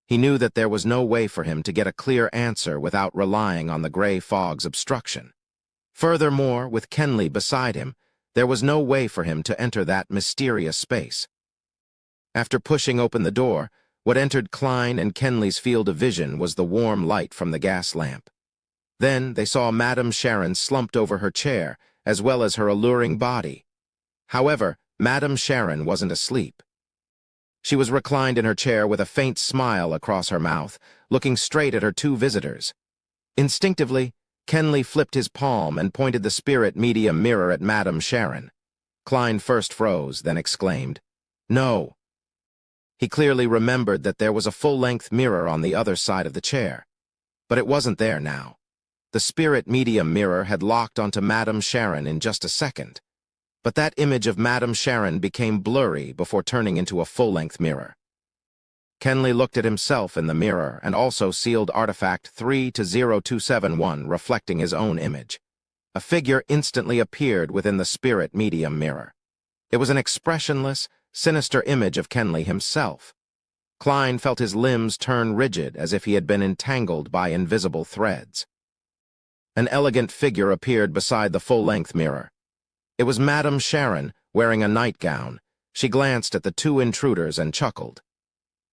He knew that there was no way for him to get a clear answer without relying on the gray fog's obstruction. Furthermore, with Kenley beside him, there was no way for him to enter that mysterious space. After pushing open the door, what entered Klein and Kenley's field of vision was the warm light from the gas lamp. Then they saw Madame Sharon slumped over her chair, as well as her alluring body. However, Madame Sharon wasn't asleep. She was reclined in her chair with a faint smile across her mouth, looking straight at her two visitors. Instinctively, Kenley flipped his palm and pointed the spirit medium mirror at Madame Sharon. Klein first froze, then exclaimed, "No!" He clearly remembered that there was a full-length mirror on the other side of the chair. But it wasn't there now. The spirit medium mirror had locked onto Madame Sharon in just a second. But that image of Madame Sharon became blurry before turning into a full-length mirror. Kenley looked at himself in the mirror and also sealed artifact 3-0271 reflecting his own image. A figure instantly appeared within the spirit medium mirror. It was an expressionless, sinister image of Kenley himself. Klein felt his limbs turn rigid as if he had been entangled by invisible threads. An elegant figure appeared beside the full-length mirror. It was Madame Sharon, wearing a nightgown. She glanced at the two intruders and chuckled.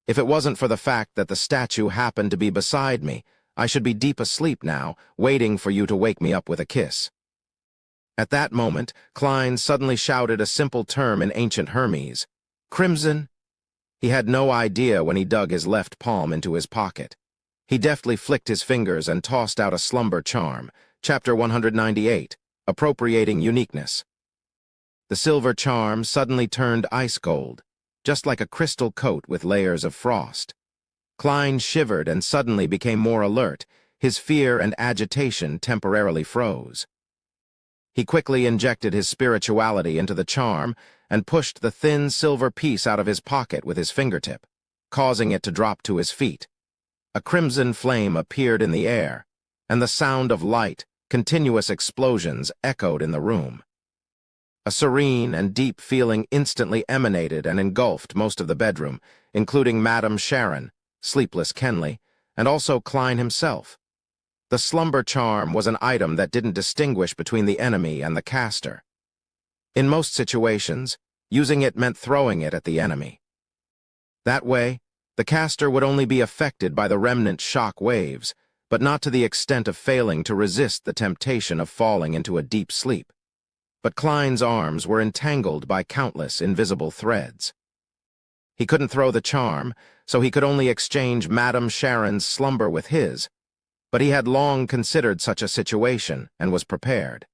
"If it wasn't for the fact that the statue happened to be beside me, I should be deep asleep now, waiting for you to wake me up with a kiss." At that moment, Klein suddenly shouted a simple term in ancient Hermes, "Crimson." He had no idea when he dug his left palm into his pocket. He deftly flicked his fingers and tossed out a slumber charm, Chapter 198, Appropriating Uniqueness. The silver charm suddenly turned ice gold, just like a crystal coat with layers of frost. Klein shivered and suddenly became more alert. His fear and agitation temporarily froze. He quickly injected his spirituality into the charm and pushed the thin silver piece out of his pocket with his fingertip, causing it to drop to his feet. A crimson flame appeared in the air, and the sound of light, continuous explosions echoed in the room. A serene and deep feeling instantly emanated and engulfed most of the bedroom, including Madame Sharon, sleepless Kenley, and also Klein himself. The slumber charm was an item that didn't distinguish between the enemy and the caster. In most situations, using it meant throwing it at the enemy. That way, the caster would only be affected by the remnant shock waves, but not to the extent of failing to resist the temptation of falling into a deep sleep. But Klein's arms were entangled by countless invisible threads. He couldn't throw the charm, so he could only exchange Madame Sharon's slumber with his, but he had long considered such a situation and was prepared.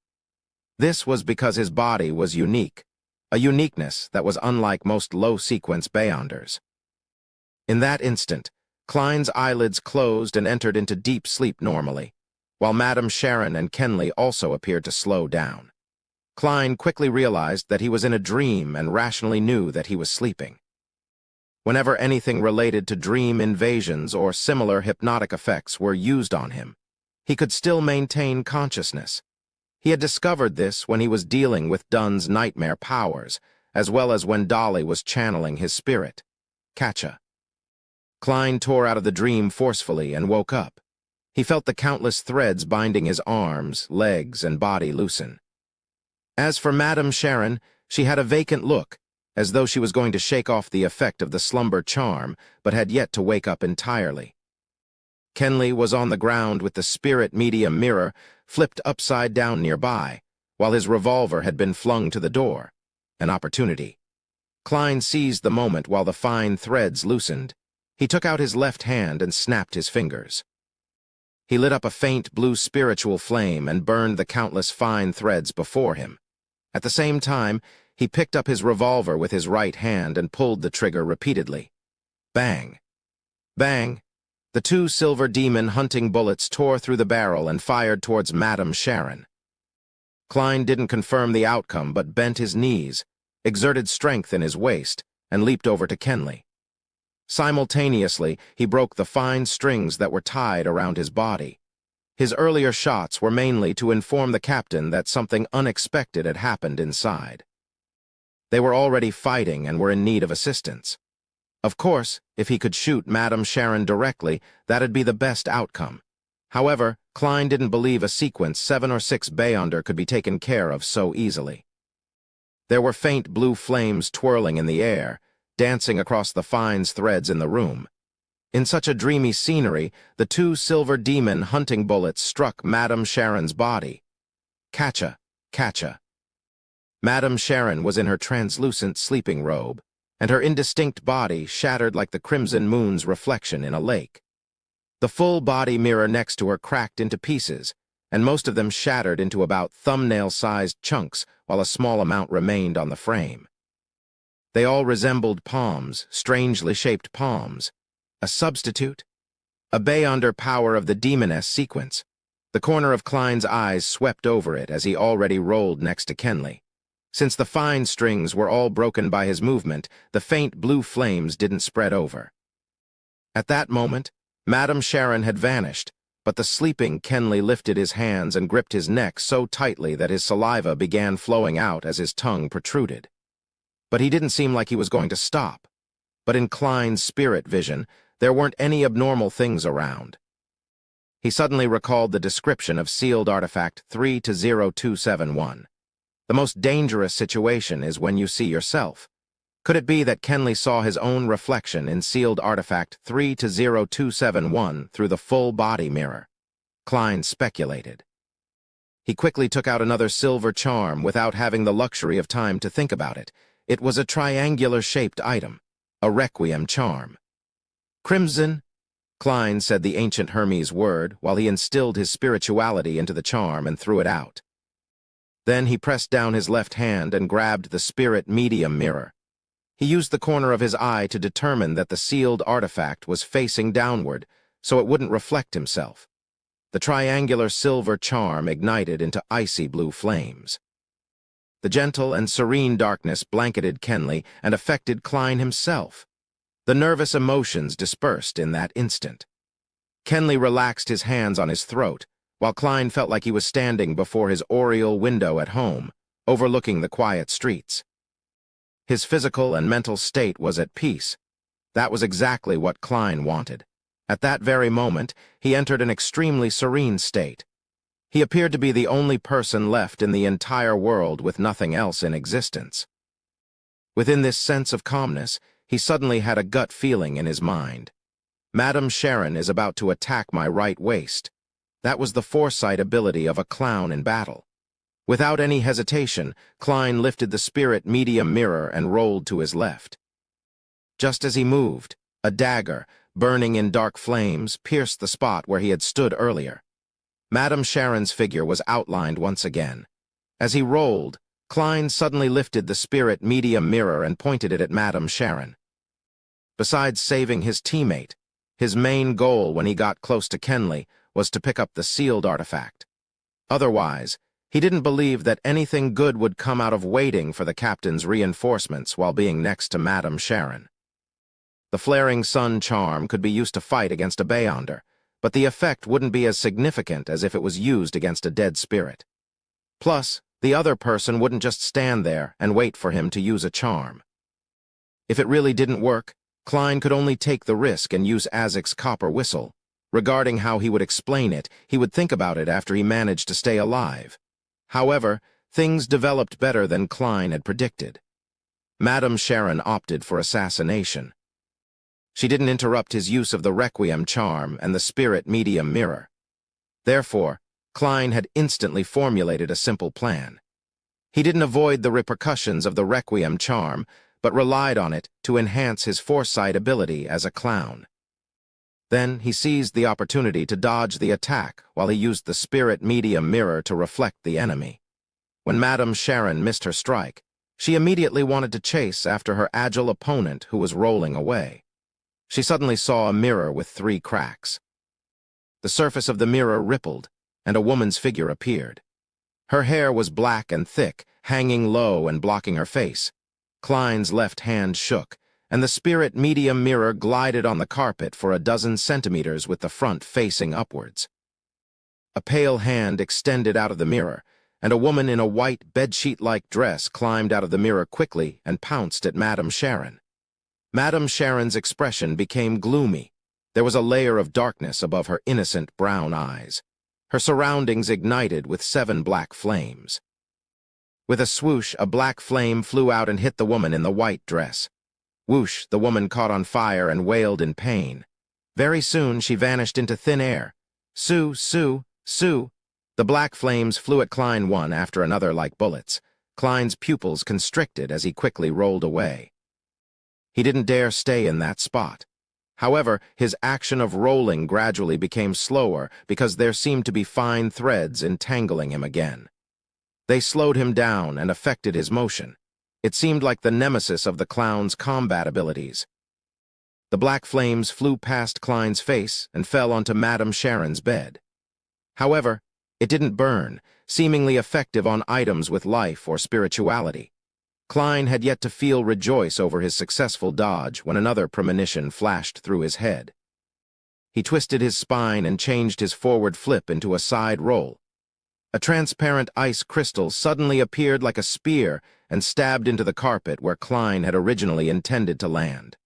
This was because his body was unique, a uniqueness that was unlike most low-sequence Beyonders. In that instant, Klein's eyelids closed and entered into deep sleep normally, while Madame Sharon and Kenley also appeared to slow down. Klein quickly realized that he was in a dream and rationally knew that he was sleeping. Whenever anything related to dream invasions or similar hypnotic effects were used on him, he could still maintain consciousness. He had discovered this when he was dealing with Dunn's nightmare powers, as well as when Dolly was channeling his spirit, Katja. Klein tore out of the dream forcefully and woke up. He felt the countless threads binding his arms, legs, and body loosen. As for Madame Sharon, she had a vacant look, as though she was going to shake off the effect of the slumber charm, but had yet to wake up entirely. Kenley was on the ground with the spirit medium mirror flipped upside down nearby, while his revolver had been flung to the door. An opportunity. Klein seized the moment while the fine threads loosened. He took out his left hand and snapped his fingers. He lit up a faint blue spiritual flame and burned the countless fine threads before him. At the same time, he picked up his revolver with his right hand and pulled the trigger repeatedly. Bang! Bang! The two silver demon hunting bullets tore through the barrel and fired towards Madame Sharon. Klein didn't confirm the outcome but bent his knees, exerted strength in his waist, and leaped over to Kenley. Simultaneously, he broke the fine strings that were tied around his body. His earlier shots were mainly to inform the captain that something unexpected had happened inside. They were already fighting and were in need of assistance. Of course, if he could shoot Madame Sharon directly, that'd be the best outcome. However, Klein didn't believe a sequence 7 or 6 Beyonder could be taken care of so easily. There were faint blue flames twirling in the air, dancing across the fine threads in the room. In such a dreamy scenery, the 2 silver demon hunting bullets struck Madame Sharon's body. Catcha, catcha. Madame Sharon was in her translucent sleeping robe, and her indistinct body shattered like the crimson moon's reflection in a lake. The full body mirror next to her cracked into pieces, and most of them shattered into about thumbnail-sized chunks, while a small amount remained on the frame. They all resembled palms, strangely shaped palms. A substitute? A Beyonder power of the demoness sequence. The corner of Klein's eyes swept over it as he already rolled next to Kenley. Since the fine strings were all broken by his movement, the faint blue flames didn't spread over. At that moment, Madame Sharon had vanished, but the sleeping Kenley lifted his hands and gripped his neck so tightly that his saliva began flowing out as his tongue protruded. But he didn't seem like he was going to stop. But in Klein's spirit vision, there weren't any abnormal things around. He suddenly recalled the description of sealed artifact 3-0271. The most dangerous situation is when you see yourself. Could it be that Kenley saw his own reflection in sealed artifact 3-0271 through the full body mirror? Klein speculated. He quickly took out another silver charm without having the luxury of time to think about it. It was a triangular-shaped item, a requiem charm. Crimson, Klein said the ancient Hermes word while he instilled his spirituality into the charm and threw it out. Then he pressed down his left hand and grabbed the spirit medium mirror. He used the corner of his eye to determine that the sealed artifact was facing downward, so it wouldn't reflect himself. The triangular silver charm ignited into icy blue flames. The gentle and serene darkness blanketed Kenley and affected Klein himself. The nervous emotions dispersed in that instant. Kenley relaxed his hands on his throat, while Klein felt like he was standing before his oriel window at home, overlooking the quiet streets. His physical and mental state was at peace. That was exactly what Klein wanted. At that very moment, he entered an extremely serene state. He appeared to be the only person left in the entire world with nothing else in existence. Within this sense of calmness, he suddenly had a gut feeling in his mind. Madame Sharon is about to attack my right waist. That was the foresight ability of a clown in battle. Without any hesitation, Klein lifted the spirit medium mirror and rolled to his left. Just as he moved, a dagger, burning in dark flames, pierced the spot where he had stood earlier. Madame Sharon's figure was outlined once again. As he rolled, Klein suddenly lifted the spirit medium mirror and pointed it at Madame Sharon. Besides saving his teammate, his main goal when he got close to Kenley was to pick up the sealed artifact. Otherwise, he didn't believe that anything good would come out of waiting for the captain's reinforcements while being next to Madame Sharon. The flaring sun charm could be used to fight against a Beyonder, but the effect wouldn't be as significant as if it was used against a dead spirit. Plus, the other person wouldn't just stand there and wait for him to use a charm. If it really didn't work, Klein could only take the risk and use Azic's copper whistle. Regarding how he would explain it, he would think about it after he managed to stay alive. However, things developed better than Klein had predicted. Madame Sharon opted for assassination. She didn't interrupt his use of the requiem charm and the spirit medium mirror. Therefore, Klein had instantly formulated a simple plan. He didn't avoid the repercussions of the requiem charm, but relied on it to enhance his foresight ability as a clown. Then he seized the opportunity to dodge the attack while he used the spirit medium mirror to reflect the enemy. When Madame Sharon missed her strike, she immediately wanted to chase after her agile opponent who was rolling away. She suddenly saw a mirror with 3 cracks. The surface of the mirror rippled, and a woman's figure appeared. Her hair was black and thick, hanging low and blocking her face. Klein's left hand shook, and the spirit medium mirror glided on the carpet for a dozen centimeters with the front facing upwards. A pale hand extended out of the mirror, and a woman in a white bedsheet-like dress climbed out of the mirror quickly and pounced at Madame Sharon. Madame Sharon's expression became gloomy. There was a layer of darkness above her innocent brown eyes. Her surroundings ignited with 7 black flames. With a swoosh, a black flame flew out and hit the woman in the white dress. Whoosh, the woman caught on fire and wailed in pain. Very soon she vanished into thin air. Sue, Sue, Sue. The black flames flew at Klein one after another like bullets. Klein's pupils constricted as he quickly rolled away. He didn't dare stay in that spot. However, his action of rolling gradually became slower because there seemed to be fine threads entangling him again. They slowed him down and affected his motion. It seemed like the nemesis of the clown's combat abilities. The black flames flew past Klein's face and fell onto Madame Sharon's bed. However, it didn't burn, seemingly effective on items with life or spirituality. Klein had yet to feel rejoice over his successful dodge when another premonition flashed through his head. He twisted his spine and changed his forward flip into a side roll. A transparent ice crystal suddenly appeared like a spear and stabbed into the carpet where Klein had originally intended to land.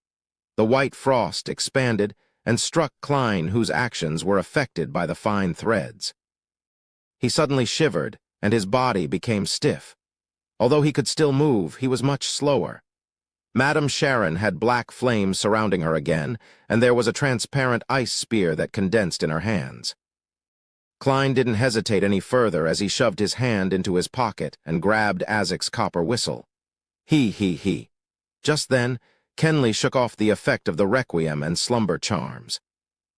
The white frost expanded and struck Klein, whose actions were affected by the fine threads. He suddenly shivered, and his body became stiff. Although he could still move, he was much slower. Madame Sharon had black flames surrounding her again, and there was a transparent ice spear that condensed in her hands. Klein didn't hesitate any further as he shoved his hand into his pocket and grabbed Isaac's copper whistle. He. Just then, Kenley shook off the effect of the requiem and slumber charms.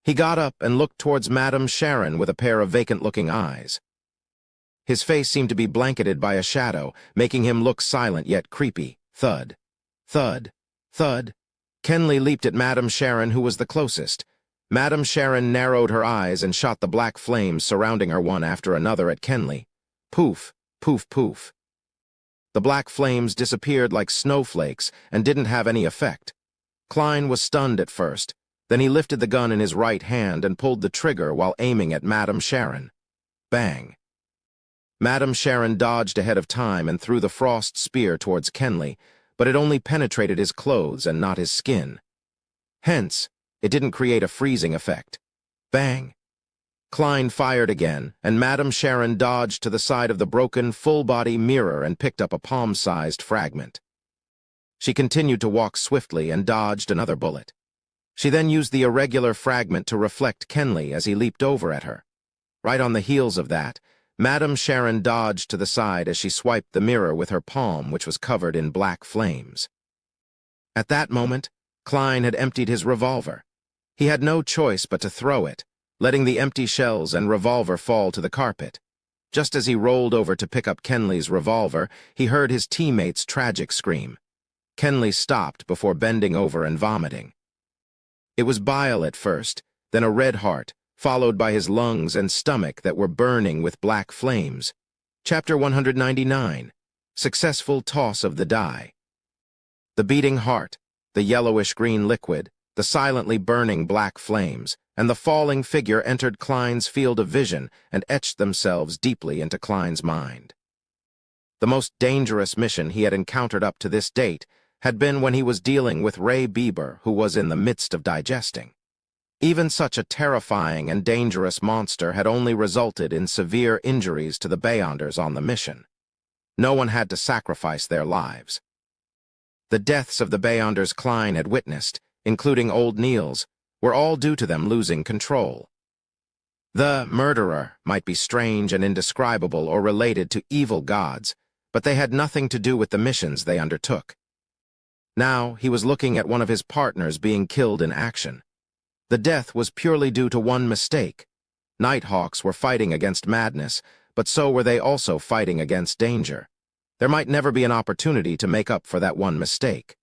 He got up and looked towards Madame Sharon with a pair of vacant-looking eyes. His face seemed to be blanketed by a shadow, making him look silent yet creepy. Thud. Thud. Thud. Kenley leaped at Madame Sharon, who was the closest. Madame Sharon narrowed her eyes and shot the black flames surrounding her one after another at Kenley. Poof, poof, poof. The black flames disappeared like snowflakes and didn't have any effect. Klein was stunned at first. Then he lifted the gun in his right hand and pulled the trigger while aiming at Madame Sharon. Bang. Madame Sharon dodged ahead of time and threw the frost spear towards Kenley, but it only penetrated his clothes and not his skin. Hence, it didn't create a freezing effect. Bang! Klein fired again, and Madame Sharon dodged to the side of the broken, full-body mirror and picked up a palm-sized fragment. She continued to walk swiftly and dodged another bullet. She then used the irregular fragment to reflect Kenley as he leaped over at her. Right on the heels of that, Madame Sharon dodged to the side as she swiped the mirror with her palm, which was covered in black flames. At that moment, Klein had emptied his revolver. He had no choice but to throw it, letting the empty shells and revolver fall to the carpet. Just as he rolled over to pick up Kenley's revolver, he heard his teammate's tragic scream. Kenley stopped before bending over and vomiting. It was bile at first, then a red heart, followed by his lungs and stomach that were burning with black flames. Chapter 199. Successful Toss of the Die. The beating heart, the yellowish-green liquid, the silently burning black flames, and the falling figure entered Klein's field of vision and etched themselves deeply into Klein's mind. The most dangerous mission he had encountered up to this date had been when he was dealing with Ray Bieber, who was in the midst of digesting. Even such a terrifying and dangerous monster had only resulted in severe injuries to the Beyonders on the mission. No one had to sacrifice their lives. The deaths of the Beyonders Klein had witnessed, including old Niels, were all due to them losing control. The murderer might be strange and indescribable or related to evil gods, but they had nothing to do with the missions they undertook. Now he was looking at one of his partners being killed in action. The death was purely due to one mistake. Nighthawks were fighting against madness, but so were they also fighting against danger. There might never be an opportunity to make up for that one mistake.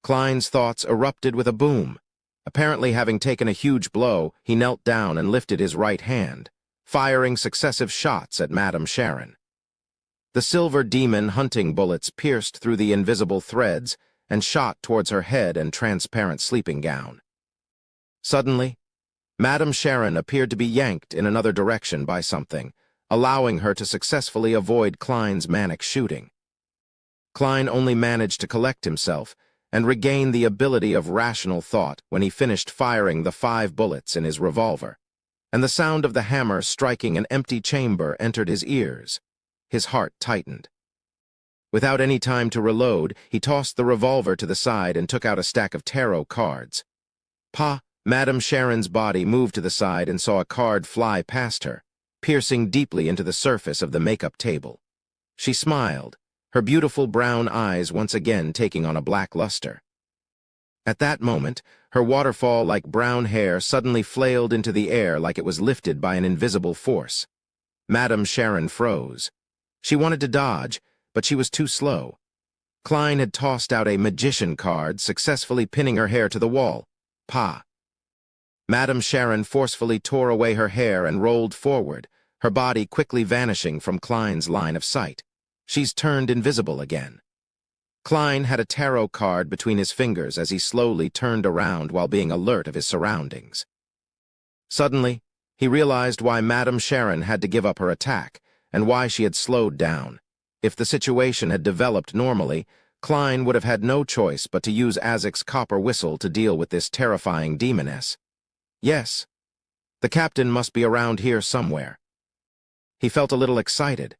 Klein's thoughts erupted with a boom. Apparently having taken a huge blow, he knelt down and lifted his right hand, firing successive shots at Madame Sharon. The silver demon hunting bullets pierced through the invisible threads and shot towards her head and transparent sleeping gown. Suddenly, Madame Sharon appeared to be yanked in another direction by something, allowing her to successfully avoid Klein's manic shooting. Klein only managed to collect himself and regain the ability of rational thought when he finished firing the 5 bullets in his revolver, and the sound of the hammer striking an empty chamber entered his ears. His heart tightened. Without any time to reload, he tossed the revolver to the side and took out a stack of tarot cards. Madame Sharon's body moved to the side and saw a card fly past her, piercing deeply into the surface of the makeup table. She smiled, her beautiful brown eyes once again taking on a black luster. At that moment, her waterfall-like brown hair suddenly flailed into the air like it was lifted by an invisible force. Madame Sharon froze. She wanted to dodge, but she was too slow. Klein had tossed out a magician card, successfully pinning her hair to the wall. Madame Sharon forcefully tore away her hair and rolled forward, her body quickly vanishing from Klein's line of sight. She's turned invisible again. Klein had a tarot card between his fingers as he slowly turned around while being alert of his surroundings. Suddenly, he realized why Madame Sharon had to give up her attack and why she had slowed down. If the situation had developed normally, Klein would have had no choice but to use Azek's copper whistle to deal with this terrifying demoness. Yes, the captain must be around here somewhere. He felt a little excited.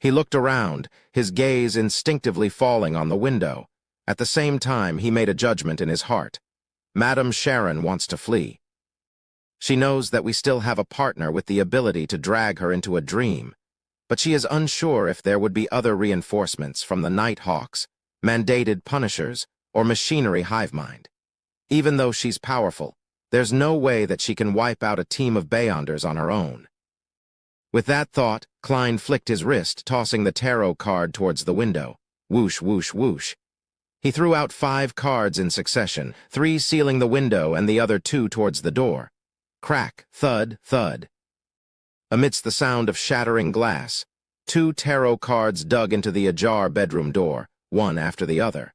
He looked around, his gaze instinctively falling on the window. At the same time, he made a judgment in his heart. Madame Sharon wants to flee. She knows that we still have a partner with the ability to drag her into a dream, but she is unsure if there would be other reinforcements from the Night Hawks, mandated Punishers, or machinery hivemind. Even though she's powerful, there's no way that she can wipe out a team of Beyonders on her own. With that thought, Klein flicked his wrist, tossing the tarot card towards the window. Whoosh, whoosh, whoosh. He threw out 5 cards in succession, 3 sealing the window and the other 2 towards the door. Crack, thud, thud. Amidst the sound of shattering glass, 2 tarot cards dug into the ajar bedroom door, one after the other.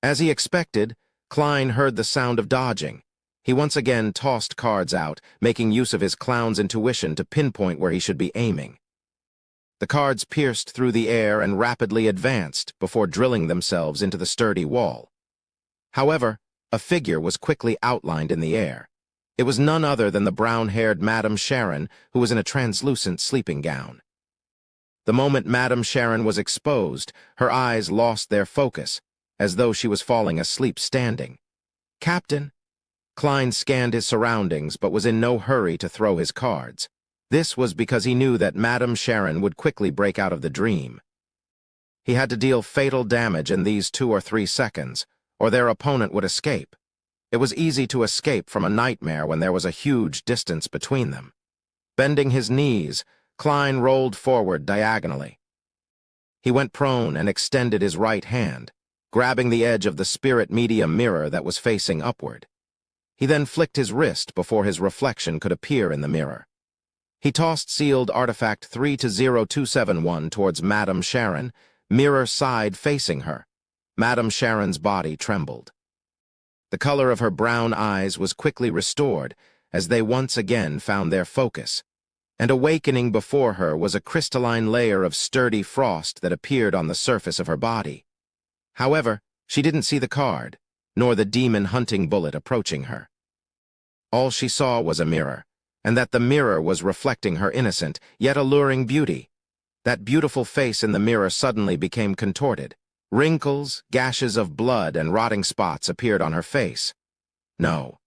As he expected, Klein heard the sound of dodging. He once again tossed cards out, making use of his clown's intuition to pinpoint where he should be aiming. The cards pierced through the air and rapidly advanced before drilling themselves into the sturdy wall. However, a figure was quickly outlined in the air. It was none other than the brown-haired Madame Sharon, who was in a translucent sleeping gown. The moment Madame Sharon was exposed, her eyes lost their focus, as though she was falling asleep standing. "Captain?" Klein scanned his surroundings but was in no hurry to throw his cards. This was because he knew that Madame Sharon would quickly break out of the dream. He had to deal fatal damage in these 2 or 3 seconds, or their opponent would escape. It was easy to escape from a nightmare when there was a huge distance between them. Bending his knees, Klein rolled forward diagonally. He went prone and extended his right hand, grabbing the edge of the spirit medium mirror that was facing upward. He then flicked his wrist before his reflection could appear in the mirror. He tossed sealed artifact 3-0271 towards Madame Sharon, mirror side facing her. Madame Sharon's body trembled. The color of her brown eyes was quickly restored as they once again found their focus, and awakening before her was a crystalline layer of sturdy frost that appeared on the surface of her body. However, she didn't see the card, nor the demon hunting bullet approaching her. All she saw was a mirror, and that the mirror was reflecting her innocent, yet alluring beauty. That beautiful face in the mirror suddenly became contorted. Wrinkles, gashes of blood, and rotting spots appeared on her face. No.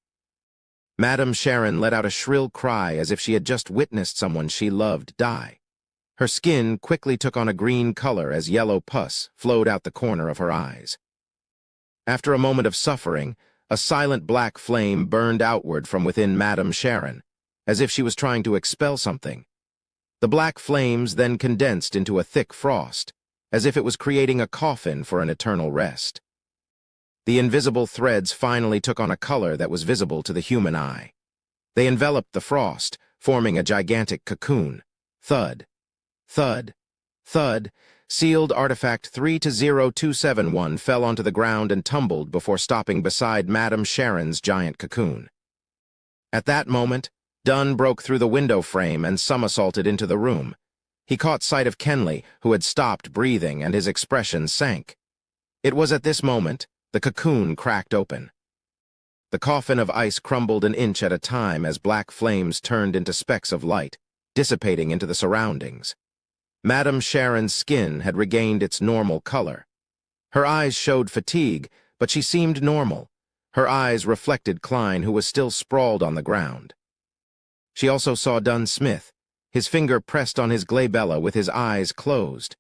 Madame Sharon let out a shrill cry as if she had just witnessed someone she loved die. Her skin quickly took on a green color as yellow pus flowed out the corner of her eyes. After a moment of suffering, a silent black flame burned outward from within Madame Sharon, as if she was trying to expel something. The black flames then condensed into a thick frost, as if it was creating a coffin for an eternal rest. The invisible threads finally took on a color that was visible to the human eye. They enveloped the frost, forming a gigantic cocoon. Thud, thud, thud. Sealed artifact 3-0271 fell onto the ground and tumbled before stopping beside Madame Sharon's giant cocoon. At that moment, Dunn broke through the window frame and somersaulted into the room. He caught sight of Kenley, who had stopped breathing, and his expression sank. It was at this moment the cocoon cracked open. The coffin of ice crumbled an inch at a time as black flames turned into specks of light, dissipating into the surroundings. Madame Sharon's skin had regained its normal color. Her eyes showed fatigue, but she seemed normal. Her eyes reflected Klein, who was still sprawled on the ground. She also saw Dunn Smith, his finger pressed on his glabella with his eyes closed.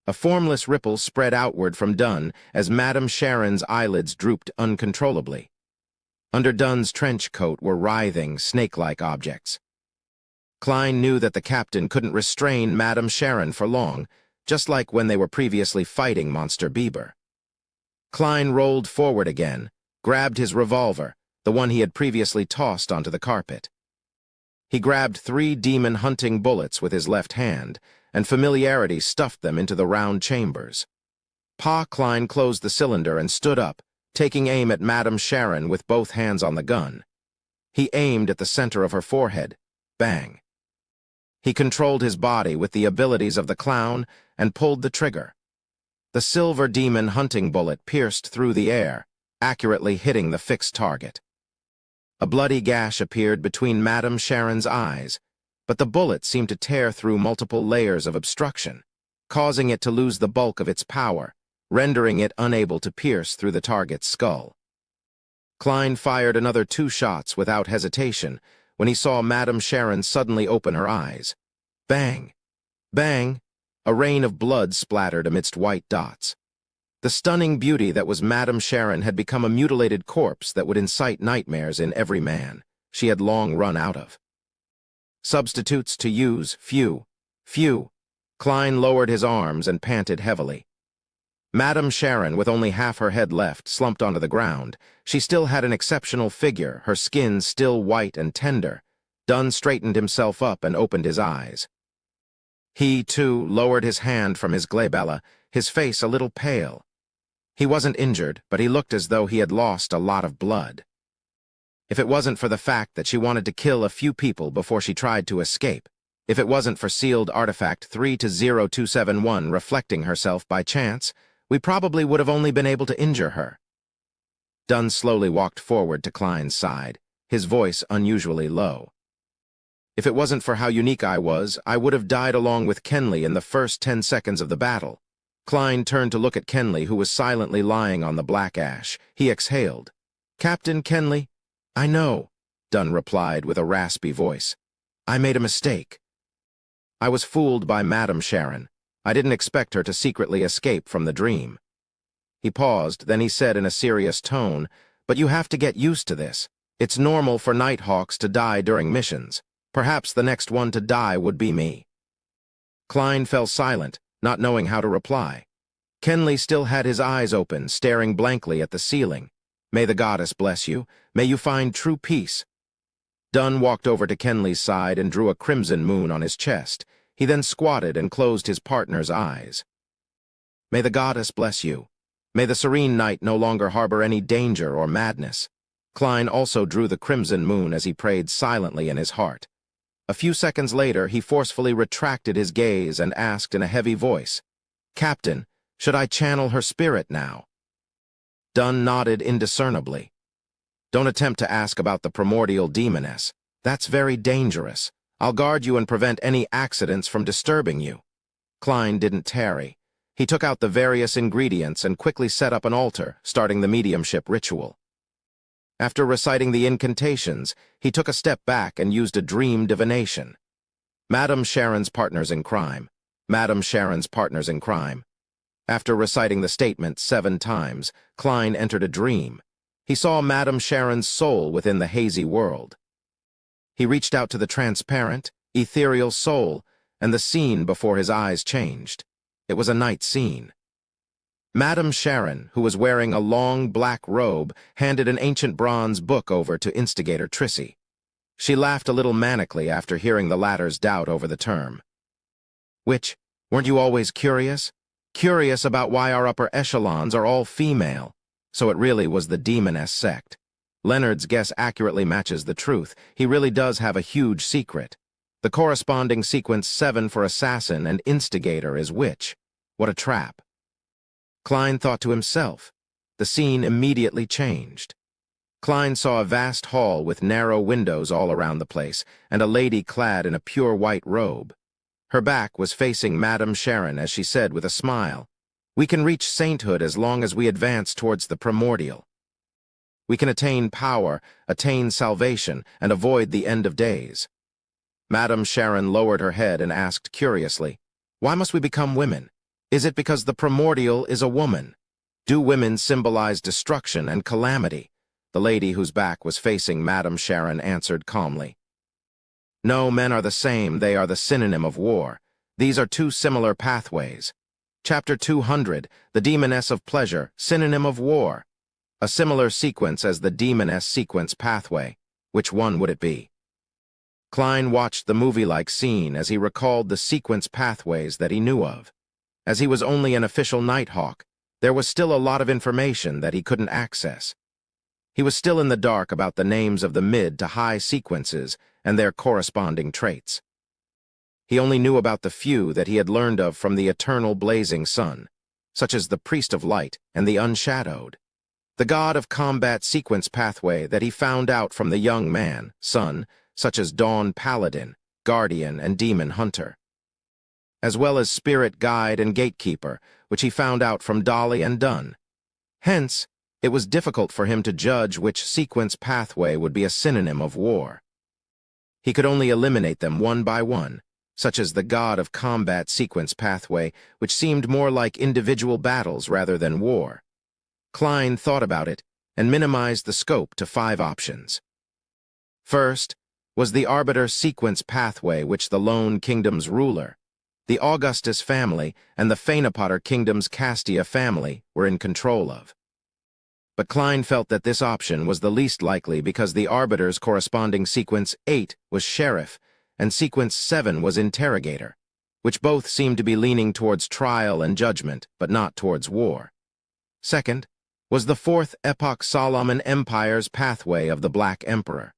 A formless ripple spread outward from Dunn as Madame Sharon's eyelids drooped uncontrollably. Under Dunn's trench coat were writhing, snake-like objects. Klein knew that the captain couldn't restrain Madame Sharon for long, just like when they were previously fighting Monster Bieber. Klein rolled forward again, grabbed his revolver, the one he had previously tossed onto the carpet. He grabbed 3 demon-hunting bullets with his left hand, and familiarity stuffed them into the round chambers. Klein closed the cylinder and stood up, taking aim at Madame Sharon with both hands on the gun. He aimed at the center of her forehead. Bang. He controlled his body with the abilities of the clown and pulled the trigger. The silver demon hunting bullet pierced through the air, accurately hitting the fixed target. A bloody gash appeared between Madame Sharon's eyes, but the bullet seemed to tear through multiple layers of obstruction, causing it to lose the bulk of its power, rendering it unable to pierce through the target's skull. Klein fired another 2 shots without hesitation when he saw Madame Sharon suddenly open her eyes. Bang! Bang! A rain of blood splattered amidst white dots. The stunning beauty that was Madame Sharon had become a mutilated corpse that would incite nightmares in every man she had long run out of. Substitutes to use, few. Klein lowered his arms and panted heavily. Madame Sharon, with only half her head left, slumped onto the ground. She still had an exceptional figure, her skin still white and tender. Dunn straightened himself up and opened his eyes. He, too, lowered his hand from his glabella, his face a little pale. He wasn't injured, but he looked as though he had lost a lot of blood. If it wasn't for the fact that she wanted to kill a few people before she tried to escape, if it wasn't for sealed artifact 3-0271 reflecting herself by chance, we probably would have only been able to injure her. Dunn slowly walked forward to Klein's side, his voice unusually low. If it wasn't for how unique I was, I would have died along with Kenley in the first 10 seconds of the battle. Klein turned to look at Kenley, who was silently lying on the black ash. He exhaled. "Captain Kenley?" "I know," Dunn replied with a raspy voice. "I made a mistake. I was fooled by Madame Sharon. I didn't expect her to secretly escape from the dream." He paused, then he said in a serious tone, "But you have to get used to this. It's normal for Nighthawks to die during missions. Perhaps the next one to die would be me." Klein fell silent, not knowing how to reply. Kenley still had his eyes open, staring blankly at the ceiling. "May the goddess bless you. May you find true peace." Dunn walked over to Kenley's side and drew a crimson moon on his chest. He then squatted and closed his partner's eyes. "May the goddess bless you. May the serene night no longer harbor any danger or madness." Klein also drew the crimson moon as he prayed silently in his heart. A few seconds later, he forcefully retracted his gaze and asked in a heavy voice, "Captain, should I channel her spirit now?" Dunn nodded indiscernibly. "Don't attempt to ask about the primordial demoness. That's very dangerous. I'll guard you and prevent any accidents from disturbing you." Klein didn't tarry. He took out the various ingredients and quickly set up an altar, starting the mediumship ritual. After reciting the incantations, he took a step back and used a dream divination. "Madame Sharon's partners in crime. Madame Sharon's partners in crime." After reciting the statement 7 times, Klein entered a dream. He saw Madame Sharon's soul within the hazy world. He reached out to the transparent, ethereal soul, and the scene before his eyes changed. It was a night scene. Madame Sharon, who was wearing a long black robe, handed an ancient bronze book over to instigator Trissy. She laughed a little manically after hearing the latter's doubt over the term. "Which, weren't you always curious? Curious about why our upper echelons are all female?" So it really was the demoness sect. Leonard's guess accurately matches the truth. He really does have a huge secret. The corresponding sequence 7 for assassin and instigator is witch. What a trap. Klein thought to himself. The scene immediately changed. Klein saw a vast hall with narrow windows all around the place, and a lady clad in a pure white robe. Her back was facing Madame Sharon as she said with a smile, "We can reach sainthood as long as we advance towards the primordial. We can attain power, attain salvation, and avoid the end of days." Madame Sharon lowered her head and asked curiously, "Why must we become women? Is it because the primordial is a woman? Do women symbolize destruction and calamity?" The lady whose back was facing Madame Sharon answered calmly. "No, men are the same. They are the synonym of war. These are two similar pathways. Chapter 200, The Demoness of Pleasure, Synonym of War. A similar sequence as the Demoness sequence pathway. Which one would it be?" Klein watched the movie-like scene as he recalled the sequence pathways that he knew of. As he was only an official Nighthawk, there was still a lot of information that he couldn't access. He was still in the dark about the names of the mid to high sequences and their corresponding traits. He only knew about the few that he had learned of from the eternal blazing sun, such as the Priest of Light and the Unshadowed. The God of Combat sequence pathway that he found out from the young man, son, such as Dawn Paladin, Guardian, and Demon Hunter. As well as Spirit Guide and Gatekeeper, which he found out from Dolly and Dunn. Hence, it was difficult for him to judge which sequence pathway would be a synonym of war. He could only eliminate them one by one, such as the God of Combat sequence pathway, which seemed more like individual battles rather than war. Klein thought about it and minimized the scope to 5 options. First was the Arbiter sequence pathway, which the Lone Kingdom's ruler, the Augustus family, and the Phaenopotter Kingdom's Castia family were in control of. But Klein felt that this option was the least likely because the Arbiter's corresponding sequence 8 was Sheriff, and sequence 7 was Interrogator, which both seemed to be leaning towards trial and judgment, but not towards war. Second was the 4th Epoch Solomon Empire's pathway of the Black Emperor.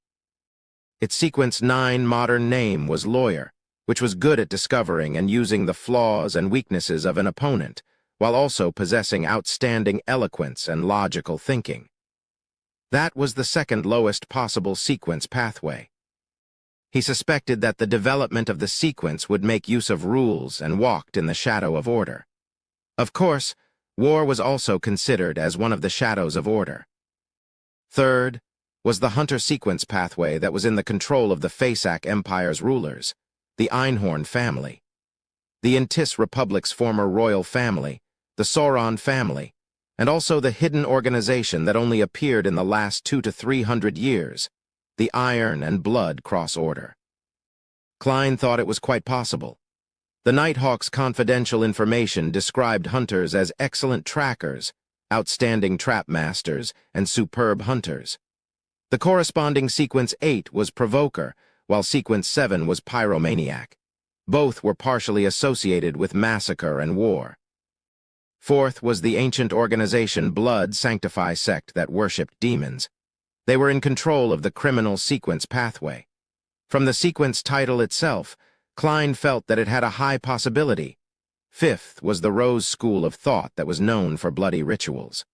Its sequence 9 modern name was Lawyer, which was good at discovering and using the flaws and weaknesses of an opponent, while also possessing outstanding eloquence and logical thinking. That was the second lowest possible sequence pathway. He suspected that the development of the sequence would make use of rules and walked in the shadow of order. Of course, war was also considered as one of the shadows of order. Third was the Hunter sequence pathway that was in the control of the Phaesac Empire's rulers, the Einhorn family, the Intis Republic's former royal family, the Sauron family, and also the hidden organization that only appeared in the last 200 to 300 years, the Iron and Blood Cross Order. Klein thought it was quite possible. The Nighthawk's confidential information described hunters as excellent trackers, outstanding trap masters, and superb hunters. The corresponding sequence 8 was Provoker, while sequence 7 was Pyromaniac. Both were partially associated with massacre and war. Fourth was the ancient organization Blood Sanctify sect that worshipped demons. They were in control of the criminal sequence pathway. From the sequence title itself, Klein felt that it had a high possibility. Fifth was the Rose School of Thought that was known for bloody rituals.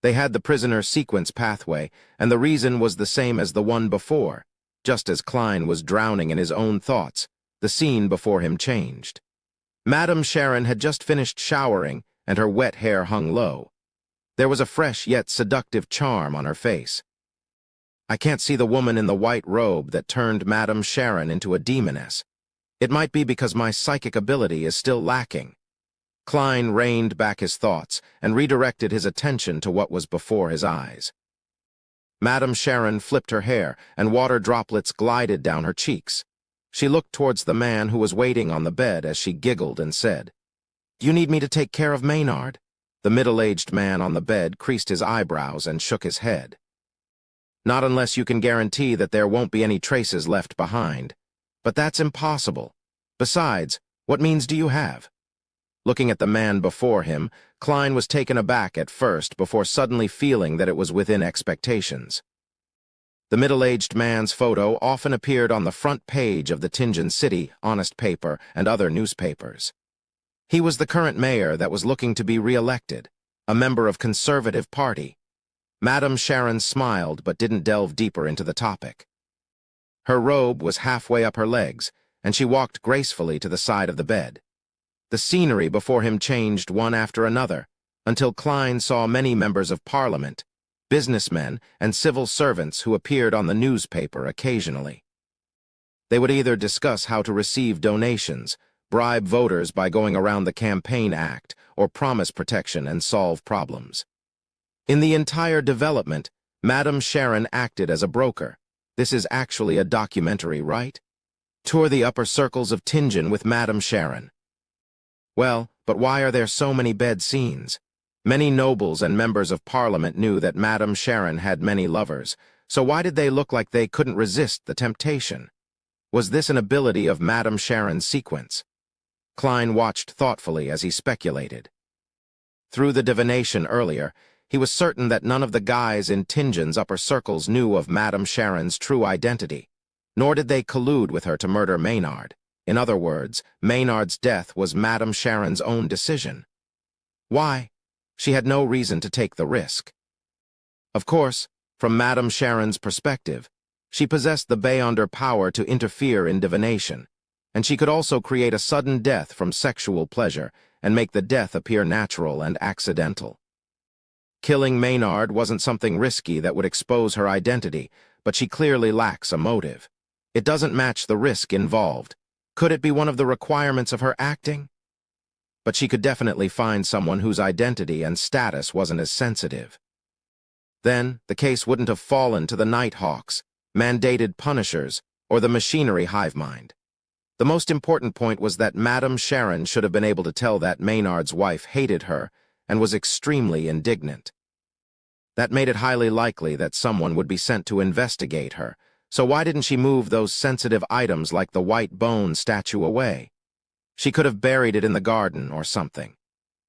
They had the prisoner sequence pathway, and the reason was the same as the one before. Just as Klein was drowning in his own thoughts, the scene before him changed. Madame Sharon had just finished showering, and her wet hair hung low. There was a fresh yet seductive charm on her face. I can't see the woman in the white robe that turned Madame Sharon into a demoness. It might be because my psychic ability is still lacking. Klein reined back his thoughts and redirected his attention to what was before his eyes. Madame Sharon flipped her hair, and water droplets glided down her cheeks. She looked towards the man who was waiting on the bed as she giggled and said, "You need me to take care of Maynard?" The middle-aged man on the bed creased his eyebrows and shook his head. "Not unless you can guarantee that there won't be any traces left behind. But that's impossible. Besides, what means do you have?" Looking at the man before him, Klein was taken aback at first before suddenly feeling that it was within expectations. The middle-aged man's photo often appeared on the front page of the Tianjin City, Honest Paper, and other newspapers. He was the current mayor that was looking to be re-elected, a member of Conservative Party. Madame Sharon smiled but didn't delve deeper into the topic. Her robe was halfway up her legs, and she walked gracefully to the side of the bed. The scenery before him changed one after another, until Klein saw many members of parliament, businessmen, and civil servants who appeared on the newspaper occasionally. They would either discuss how to receive donations, bribe voters by going around the Campaign Act, or promise protection and solve problems. In the entire development, Madame Sharon acted as a broker. This is actually a documentary, right? Tour the upper circles of Tianjin with Madame Sharon. Well, but why are there so many bed scenes? Many nobles and members of parliament knew that Madame Sharon had many lovers, so why did they look like they couldn't resist the temptation? Was this an ability of Madame Sharon's sequence? Klein watched thoughtfully as he speculated. Through the divination earlier, he was certain that none of the guys in Tianjin's upper circles knew of Madame Sharon's true identity, nor did they collude with her to murder Maynard. In other words, Maynard's death was Madame Sharon's own decision. Why? She had no reason to take the risk. Of course, from Madame Sharon's perspective, she possessed the beyonder power to interfere in divination, and she could also create a sudden death from sexual pleasure and make the death appear natural and accidental. Killing Maynard wasn't something risky that would expose her identity, but she clearly lacks a motive. It doesn't match the risk involved. Could it be one of the requirements of her acting? But she could definitely find someone whose identity and status wasn't as sensitive. Then, the case wouldn't have fallen to the Nighthawks, mandated punishers, or the machinery hive mind. The most important point was that Madame Sharon should have been able to tell that Maynard's wife hated her and was extremely indignant. That made it highly likely that someone would be sent to investigate her, so why didn't she move those sensitive items like the white bone statue away? She could have buried it in the garden or something.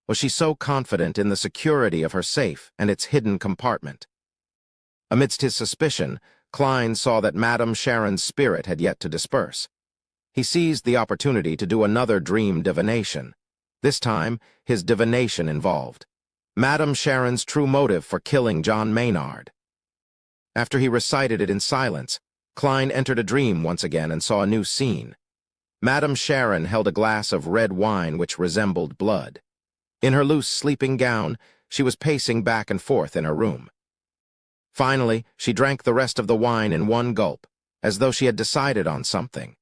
Was she so confident in the security of her safe and its hidden compartment? Amidst his suspicion, Klein saw that Madame Sharon's spirit had yet to disperse. He seized the opportunity to do another dream divination. This time, his divination involved Madame Sharon's true motive for killing John Maynard. After he recited it in silence, Klein entered a dream once again and saw a new scene. Madame Sharon held a glass of red wine which resembled blood. In her loose sleeping gown, she was pacing back and forth in her room. Finally, she drank the rest of the wine in one gulp, as though she had decided on something.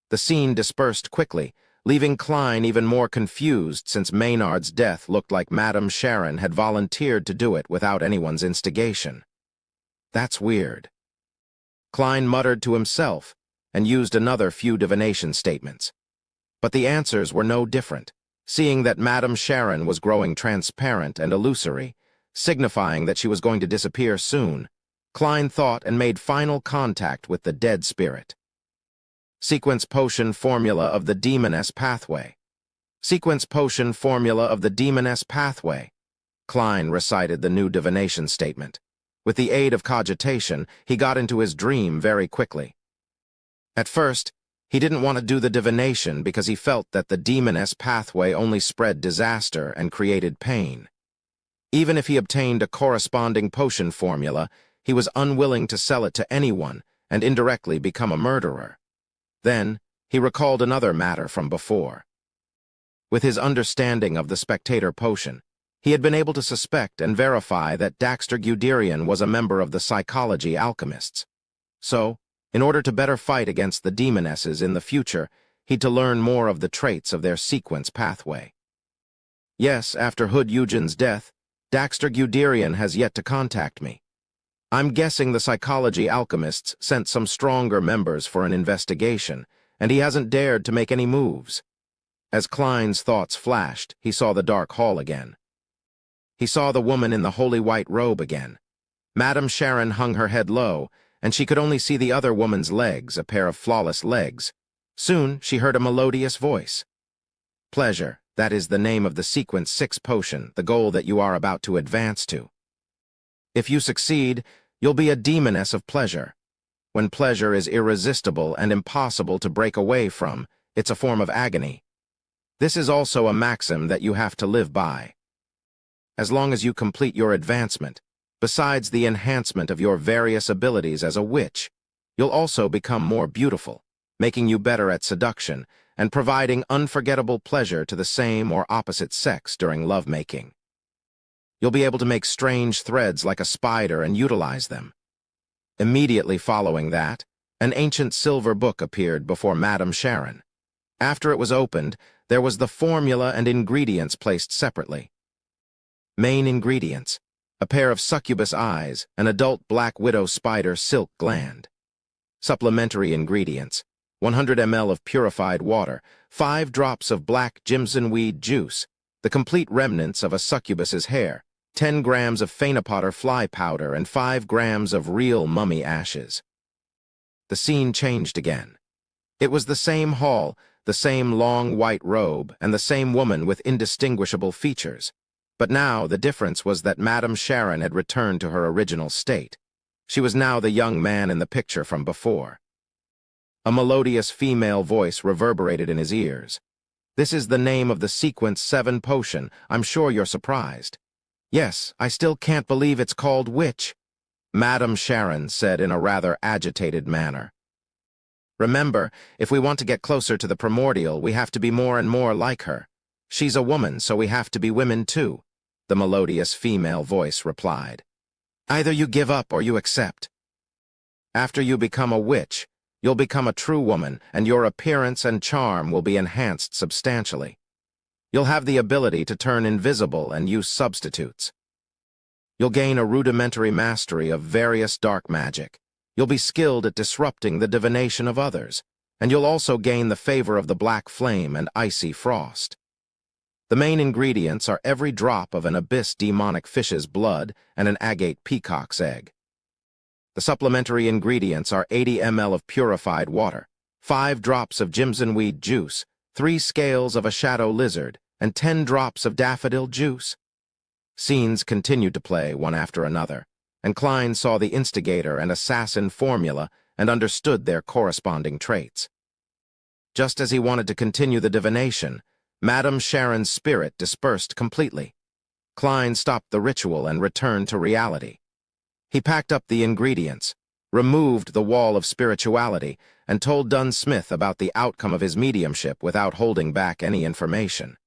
The scene dispersed quickly, leaving Klein even more confused since Maynard's death looked like Madame Sharon had volunteered to do it without anyone's instigation. That's weird. Klein muttered to himself and used another few divination statements. But the answers were no different, seeing that Madame Sharon was growing transparent and illusory, signifying that she was going to disappear soon. Klein thought and made final contact with the dead spirit. Sequence potion formula of the demoness pathway. Sequence potion formula of the demoness pathway. Klein recited the new divination statement. With the aid of cogitation, he got into his dream very quickly. At first, he didn't want to do the divination because he felt that the demoness pathway only spread disaster and created pain. Even if he obtained a corresponding potion formula, he was unwilling to sell it to anyone and indirectly become a murderer. Then, he recalled another matter from before. With his understanding of the spectator potion, he had been able to suspect and verify that Daxter Guderian was a member of the psychology alchemists. So, in order to better fight against the demonesses in the future, he'd to learn more of the traits of their sequence pathway. Yes, after Hood Eugen's death, Daxter Guderian has yet to contact me. I'm guessing the psychology alchemists sent some stronger members for an investigation, and he hasn't dared to make any moves. As Klein's thoughts flashed, he saw the dark hall again. He saw the woman in the holy white robe again. Madame Sharon hung her head low, and she could only see the other woman's legs, a pair of flawless legs. Soon, she heard a melodious voice. Pleasure, That is the name of the Sequence 6 potion, the goal that you are about to advance to. If you succeed, you'll be a demoness of pleasure. When pleasure is irresistible and impossible to break away from, it's a form of agony. This is also a maxim that you have to live by. As long as you complete your advancement, besides the enhancement of your various abilities as a witch, you'll also become more beautiful, making you better at seduction and providing unforgettable pleasure to the same or opposite sex during lovemaking. You'll be able to make strange threads like a spider and utilize them. Immediately following that, an ancient silver book appeared before Madame Sharon. After it was opened, there was the formula and ingredients placed separately. Main ingredients: a pair of succubus eyes, an adult black widow spider silk gland. Supplementary ingredients: 100 ml of purified water, 5 drops of black jimsonweed juice, the complete remnants of a succubus's hair, 10 grams of phanepotter fly powder, and 5 grams of real mummy ashes. The scene changed again. It was the same hall, the same long white robe, and the same woman with indistinguishable features. But now the difference was that Madame Sharon had returned to her original state. She was now the young man in the picture from before. A melodious female voice reverberated in his ears. "This is the name of the Sequence 7 potion. I'm sure you're surprised." "Yes, I still can't believe it's called witch," Madame Sharon said in a rather agitated manner. "Remember, if we want to get closer to the primordial, we have to be more and more like her. She's a woman, so we have to be women too," the melodious female voice replied. "Either you give up or you accept. After you become a witch, you'll become a true woman, and your appearance and charm will be enhanced substantially. You'll have the ability to turn invisible and use substitutes. You'll gain a rudimentary mastery of various dark magic. You'll be skilled at disrupting the divination of others, and you'll also gain the favor of the black flame and icy frost. The main ingredients are every drop of an abyss demonic fish's blood and an agate peacock's egg. The supplementary ingredients are 80 ml of purified water, 5 drops of jimsonweed juice, 3 scales of a shadow lizard, and 10 drops of daffodil juice." Scenes continued to play one after another, and Klein saw the instigator and assassin formula and understood their corresponding traits. Just as he wanted to continue the divination, Madame Sharon's spirit dispersed completely. Klein stopped the ritual and returned to reality. He packed up the ingredients, removed the wall of spirituality, and told Dunn Smith about the outcome of his mediumship without holding back any information.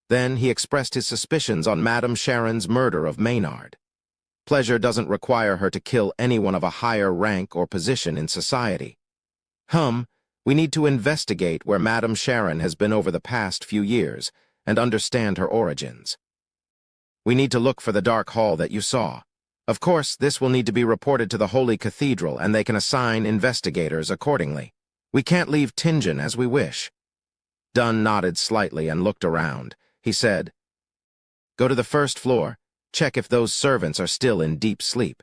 Then he expressed his suspicions on Madame Sharon's murder of Maynard. Pleasure doesn't require her to kill anyone of a higher rank or position in society. We need to investigate where Madame Sharon has been over the past few years and understand her origins. We need to look for the dark hall that you saw. Of course, this will need to be reported to the Holy Cathedral, and they can assign investigators accordingly. We can't leave Tingen as we wish." Dunn nodded slightly and looked around. He said, "Go to the first floor. Check if those servants are still in deep sleep.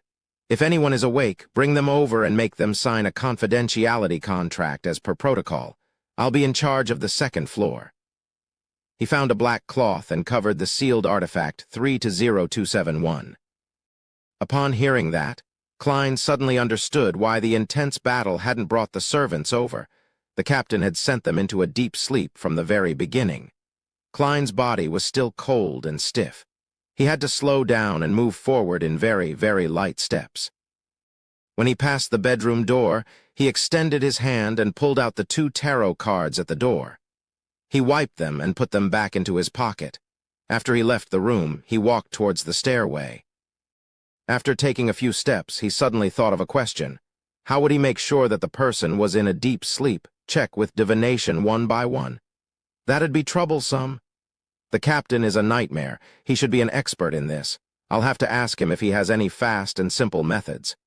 If anyone is awake, bring them over and make them sign a confidentiality contract as per protocol. I'll be in charge of the second floor." He found a black cloth and covered the sealed artifact 3-0271. Upon hearing that, Klein suddenly understood why the intense battle hadn't brought the servants over. The captain had sent them into a deep sleep from the very beginning. Klein's body was still cold and stiff. He had to slow down and move forward in very, very light steps. When he passed the bedroom door, he extended his hand and pulled out the 2 tarot cards at the door. He wiped them and put them back into his pocket. After he left the room, he walked towards the stairway. After taking a few steps, he suddenly thought of a question. How would he make sure that the person was in a deep sleep? Check with divination one by one. That'd be troublesome. The captain is a nightmare. He should be an expert in this. I'll have to ask him if he has any fast and simple methods.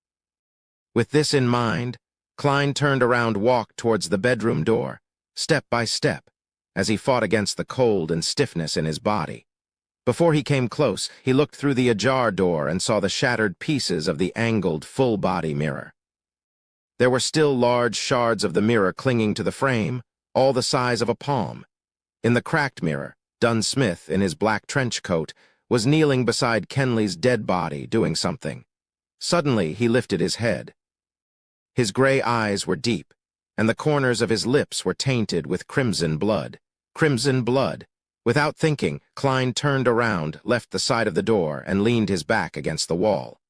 With this in mind, Klein turned around, walked towards the bedroom door, step by step, as he fought against the cold and stiffness in his body. Before he came close, he looked through the ajar door and saw the shattered pieces of the angled full-body mirror. There were still large shards of the mirror clinging to the frame, all the size of a palm. In the cracked mirror, Dunn Smith, in his black trench coat, was kneeling beside Kenley's dead body, doing something. Suddenly, he lifted his head. His gray eyes were deep, and the corners of his lips were tainted with crimson blood. Crimson blood. Without thinking, Klein turned around, left the side of the door, and leaned his back against the wall.